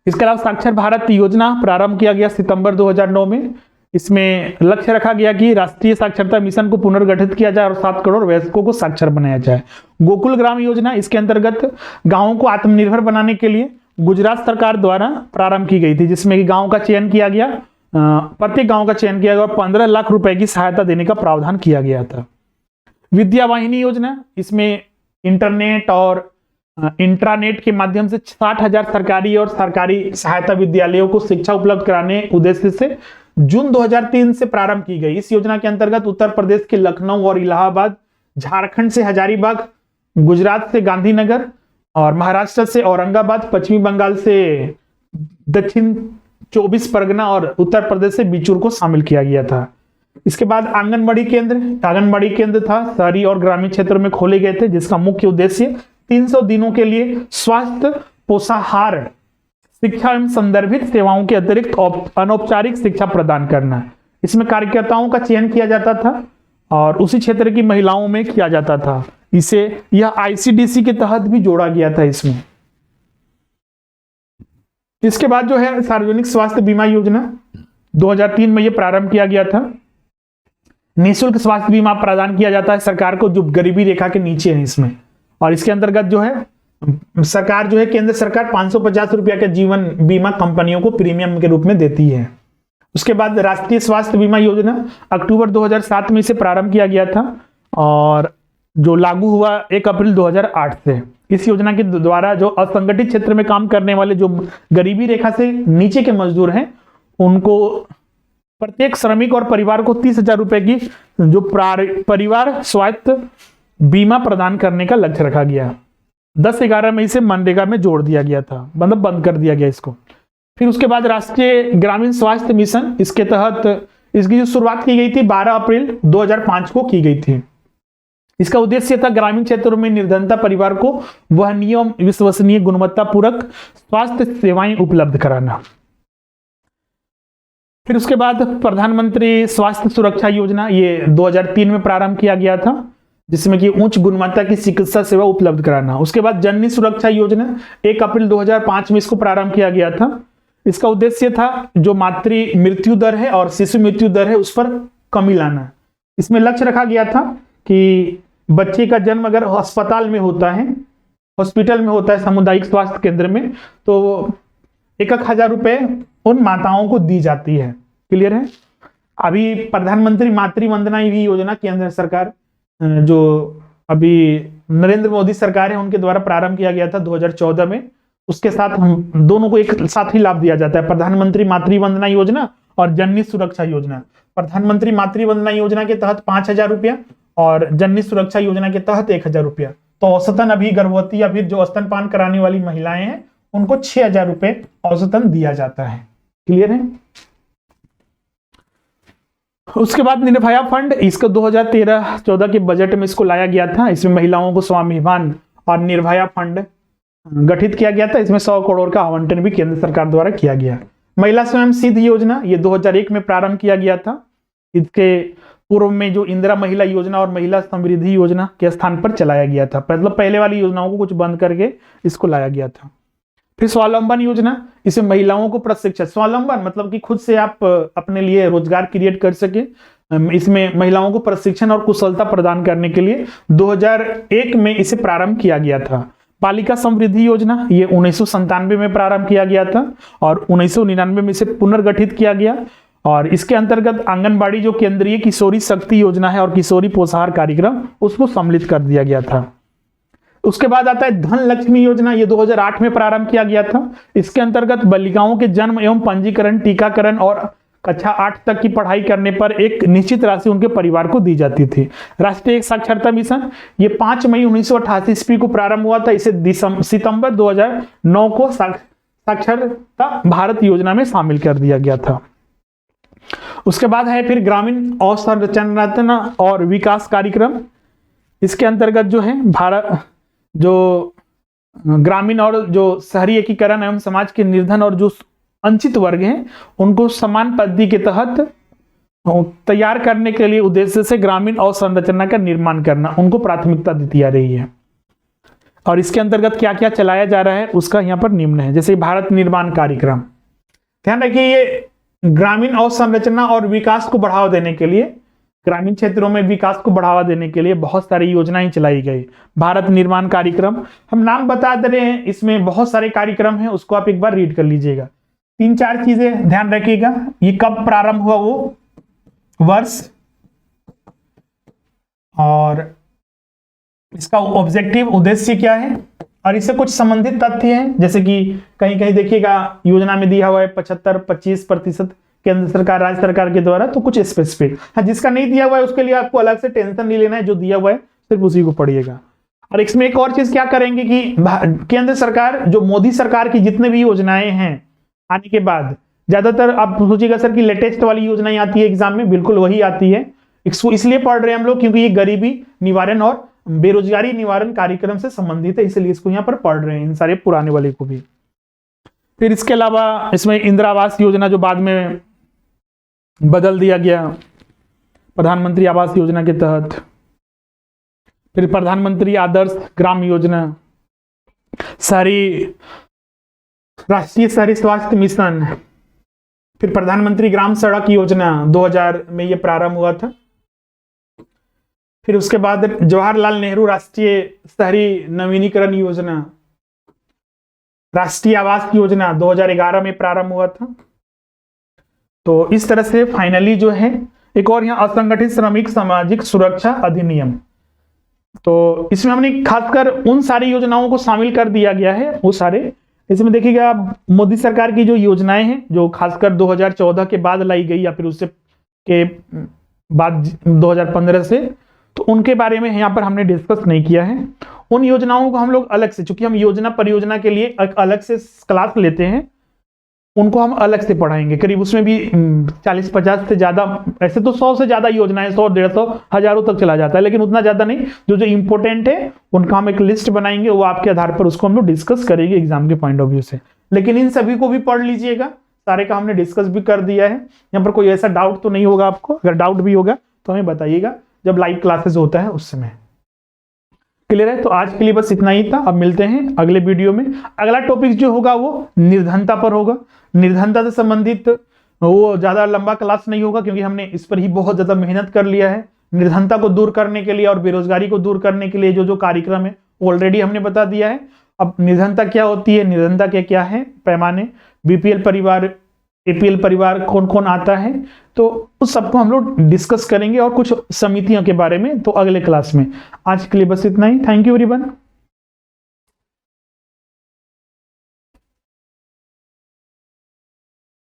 इसके अलावा साक्षर भारत योजना प्रारंभ किया गया सितंबर 2009 में। इसमें लक्ष्य रखा गया कि राष्ट्रीय साक्षरता मिशन को पुनर्गठित किया जाए और 7 करोड़ वयस्कों को साक्षर बनाया जाए। गोकुल ग्राम योजना, इसके अंतर्गत गांवों को आत्मनिर्भर बनाने के लिए गुजरात सरकार द्वारा प्रारंभ की गई थी, जिसमें कि गांव का चयन किया गया प्रत्येक गांव का चयन किया गया और 15 लाख रुपए की सहायता देने का प्रावधान किया गया था। विद्या वाहिनी योजना, इसमें इंटरनेट और इंट्रानेट के माध्यम से 60,000 सरकारी और सरकारी सहायता विद्यालयों को शिक्षा उपलब्ध कराने उद्देश्य से जून 2003 से प्रारंभ की गई। इस योजना के अंतर्गत उत्तर प्रदेश के लखनऊ और इलाहाबाद, झारखंड से हजारीबाग, गुजरात से गांधीनगर और महाराष्ट्र से औरंगाबाद, पश्चिमी बंगाल से दक्षिण 24 परगना और उत्तर प्रदेश से बिचूर को शामिल किया गया था। इसके बाद आंगनबाड़ी केंद्र था शहरी और ग्रामीण क्षेत्रों में खोले गए थे, जिसका मुख्य उद्देश्य 300 दिनों के लिए स्वास्थ्य, पोषाहार, शिक्षा एवं संदर्भित सेवाओं के अतिरिक्त अनौपचारिक शिक्षा प्रदान करना। इसमें कार्यकर्ताओं का चयन किया जाता था और उसी क्षेत्र की महिलाओं में किया जाता था। इसे यह आईसीडीसी के तहत भी जोड़ा गया था इसमें। इसके बाद जो है सार्वजनिक स्वास्थ्य बीमा योजना 2003 में यह प्रारंभ किया गया था। निःशुल्क स्वास्थ्य बीमा प्रदान किया जाता है सरकार को जो गरीबी रेखा के नीचे है इसमें, और इसके अंतर्गत जो है सरकार जो है केंद्र सरकार 550 रुपया के जीवन बीमा कंपनियों को प्रीमियम के रूप में देती है। उसके बाद राष्ट्रीय स्वास्थ्य बीमा योजना अक्टूबर 2007 में इसे प्रारंभ किया गया था और जो लागू हुआ 1 अप्रैल 2008 से। इस योजना के द्वारा जो असंगठित क्षेत्र में काम करने वाले जो गरीबी रेखा से नीचे के मजदूर हैं उनको प्रत्येक श्रमिक और परिवार को 30,000 रुपए की जो परिवार स्वास्थ्य बीमा प्रदान करने का लक्ष्य रखा गया। 10/11 में इसे मनरेगा में जोड़ दिया गया था, मतलब बंद कर दिया गया इसको। फिर उसके बाद राष्ट्रीय ग्रामीण स्वास्थ्य मिशन, इसके तहत इसकी जो शुरुआत की गई थी 12 अप्रैल 2005 को की गई थी। इसका उद्देश्य था ग्रामीण क्षेत्रों में निर्धनता परिवार को वहनीय विश्वसनीय गुणवत्तापूर्वक स्वास्थ्य सेवाएं उपलब्ध कराना। फिर उसके बाद प्रधानमंत्री स्वास्थ्य सुरक्षा योजना, ये 2003 में प्रारंभ किया गया था, जिसमें कि उच्च गुणवत्ता की चिकित्सा सेवा उपलब्ध कराना। उसके बाद जननी सुरक्षा योजना 1 अप्रैल 2005 में इसको प्रारंभ किया गया था। इसका उद्देश्य था जो मातृ मृत्यु दर है और शिशु मृत्यु दर है उस पर कमी लाना। इसमें लक्ष्य रखा गया था कि बच्चे का जन्म अगर अस्पताल में होता है, हॉस्पिटल में होता है, सामुदायिक स्वास्थ्य केंद्र में, तो 1,000 रुपए उन माताओं को दी जाती है। क्लियर है। अभी प्रधानमंत्री मातृ वंदना योजना केंद्र सरकार जो अभी नरेंद्र मोदी सरकार है उनके द्वारा प्रारंभ किया गया था 2014 में। उसके साथ हम दोनों को एक साथ ही लाभ दिया जाता है, प्रधानमंत्री मातृ वंदना योजना और जननी सुरक्षा योजना। प्रधानमंत्री मातृ वंदना योजना के तहत 5,000 रुपया और जननी सुरक्षा योजना के तहत 1,000 रुपया। तो औसतन अभी गर्भवती या फिर जो स्तनपान कराने वाली महिलाएं हैं उनको 6,000 रुपए औसतन दिया जाता है। क्लियर है। उसके बाद निर्भया फंड, इसको 2013-14 के बजट में इसको लाया गया था। इसमें महिलाओं को स्वाभिमान और निर्भया फंड गठित किया गया था। इसमें 100 करोड़ का आवंटन भी केंद्र सरकार द्वारा किया गया। महिला स्वयं सिद्ध योजना, ये 2001 में प्रारंभ किया गया था। इसके पूर्व में जो इंदिरा महिला योजना और महिला समृद्धि योजना के स्थान पर चलाया गया था, मतलब पहले वाली योजनाओं को कुछ बंद करके इसको लाया गया था। फिर स्वावलंबन योजना, इसमें महिलाओं को प्रशिक्षण, स्वावलंबन मतलब कि खुद से आप अपने लिए रोजगार क्रिएट कर सके। इसमें महिलाओं को प्रशिक्षण और कुशलता प्रदान करने के लिए 2001 में इसे प्रारंभ किया गया था। बालिका समृद्धि योजना, ये 1997 में प्रारंभ किया गया था और 1999 में इसे पुनर्गठित किया गया। और इसके अंतर्गत आंगनबाड़ी जो केंद्रीय किशोरी शक्ति योजना है और किशोरी पोषाहार कार्यक्रम, उसको सम्मिलित कर दिया गया था। उसके बाद आता है धन लक्ष्मी योजना, ये 2008 में प्रारंभ किया गया था। इसके अंतर्गत बालिकाओं के जन्म एवं पंजीकरण, टीकाकरण और कक्षा 8 तक की पढ़ाई करने पर एक निश्चित राशि उनके परिवार को दी जाती थी। राष्ट्रीय साक्षरता मिशन, ये 5 मई 1988 ईस्वी को प्रारंभ हुआ था। इसे सितंबर 2009 को साक्षरता भारत योजना में शामिल कर दिया गया था। उसके बाद है फिर ग्रामीण अवसंरचना और विकास कार्यक्रम। इसके अंतर्गत जो है भारत जो ग्रामीण और जो शहरी एकीकरण एवं समाज के निर्धन और जो वंचित वर्ग हैं उनको समान पद्धति के तहत तैयार करने के लिए उद्देश्य से ग्रामीण अवसंरचना का निर्माण करना, उनको प्राथमिकता दी जा रही है। और इसके अंतर्गत क्या क्या चलाया जा रहा है उसका यहाँ पर निम्न है। जैसे भारत निर्माण कार्यक्रम, ध्यान रखिए ये ग्रामीण अवसंरचना और विकास को बढ़ावा देने के लिए, ग्रामीण क्षेत्रों में विकास को बढ़ावा देने के लिए बहुत सारी योजनाएं चलाई गई। भारत निर्माण कार्यक्रम, हम नाम बता दे रहे हैं, इसमें बहुत सारे कार्यक्रम हैं, उसको आप एक बार रीड कर लीजिएगा। 3-4 चीजें ध्यान रखिएगा। ये कब प्रारंभ हुआ वो वर्ष, और इसका ऑब्जेक्टिव उद्देश्य क्या है, और इससे कुछ संबंधित तथ्य हैं, जैसे कि कहीं कहीं देखिएगा योजना में दिया हुआ है 75-25% केंद्र सरकार राज्य सरकार के द्वारा, तो कुछ स्पेसिफिक। हाँ, जिसका नहीं दिया हुआ है उसके लिए आपको अलग से टेंशन नहीं लेना है, जो दिया हुआ है सिर्फ उसी को पढ़िएगा। और इसमें एक और चीज क्या करेंगे कि केंद्र सरकार, जो मोदी सरकार की जितने भी योजनाएं हैं आने के बाद, ज्यादातर आप सोचिएगा सर कि लेटेस्ट वाली योजनाएं आती है एग्जाम में, बिल्कुल वही आती है। इसको इसलिए पढ़ रहे हैं हम लोग क्योंकि ये गरीबी निवारण और बेरोजगारी निवारण कार्यक्रम से संबंधित है, इसलिए इसको यहाँ पर पढ़ रहे हैं इन सारे पुराने वाले को भी। फिर इसके अलावा इसमें इंदिरा आवास योजना जो बाद में बदल दिया गया प्रधानमंत्री आवास योजना के तहत, फिर प्रधानमंत्री आदर्श ग्राम योजना, राष्ट्रीय शहरी स्वास्थ्य मिशन, फिर प्रधानमंत्री ग्राम सड़क योजना 2000 में ये प्रारंभ हुआ था। फिर उसके बाद जवाहरलाल नेहरू राष्ट्रीय शहरी नवीनीकरण योजना, राष्ट्रीय आवास योजना 2011 में प्रारंभ हुआ था। तो इस तरह से फाइनली जो है एक और यहाँ असंगठित श्रमिक सामाजिक सुरक्षा अधिनियम, तो इसमें हमने खासकर उन सारी योजनाओं को शामिल कर दिया गया है। वो सारे इसमें देखिएगा मोदी सरकार की जो योजनाएं हैं जो खासकर 2014 के बाद लाई गई या फिर उससे के बाद 2015 से, तो उनके बारे में यहाँ पर हमने डिस्कस नहीं किया है। उन योजनाओं को हम लोग अलग से, चूंकि हम योजना परियोजना के लिए अलग से क्लास लेते हैं, उनको हम अलग से पढ़ाएंगे। करीब उसमें भी 40-50 से ज्यादा, ऐसे तो 100 से ज्यादा योजनाएं, 100-150 हजारों तक चला जाता है, लेकिन उतना ज्यादा नहीं। जो जो इंपॉर्टेंट है उनका हम एक लिस्ट बनाएंगे, वो आपके आधार पर उसको हम लोग डिस्कस करेंगे एग्जाम के पॉइंट ऑफ व्यू से। लेकिन इन सभी को भी पढ़ लीजिएगा, सारे का हमने डिस्कस भी कर दिया है। यहाँ पर कोई ऐसा डाउट तो नहीं होगा आपको, अगर डाउट भी होगा तो हमें बताइएगा जब लाइव क्लासेस होता है उस समय। क्लियर है? तो आज के लिए बस इतना ही था। अब मिलते हैं अगले वीडियो में। अगला टॉपिक जो होगा वो निर्धनता पर होगा। निर्धनता से संबंधित वो ज्यादा लंबा क्लास नहीं होगा क्योंकि हमने इस पर ही बहुत ज्यादा मेहनत कर लिया है। निर्धनता को दूर करने के लिए और बेरोजगारी को दूर करने के लिए जो जो कार्यक्रम है ऑलरेडी हमने बता दिया है। अब निर्धनता क्या होती है, निर्धनता के क्या है पैमाने, बीपीएल परिवार, एपीएल परिवार कौन कौन आता है, तो उस सबको हम लोग डिस्कस करेंगे और कुछ समितियों के बारे में तो अगले क्लास में। आज के लिए बस इतना ही। Thank you everyone.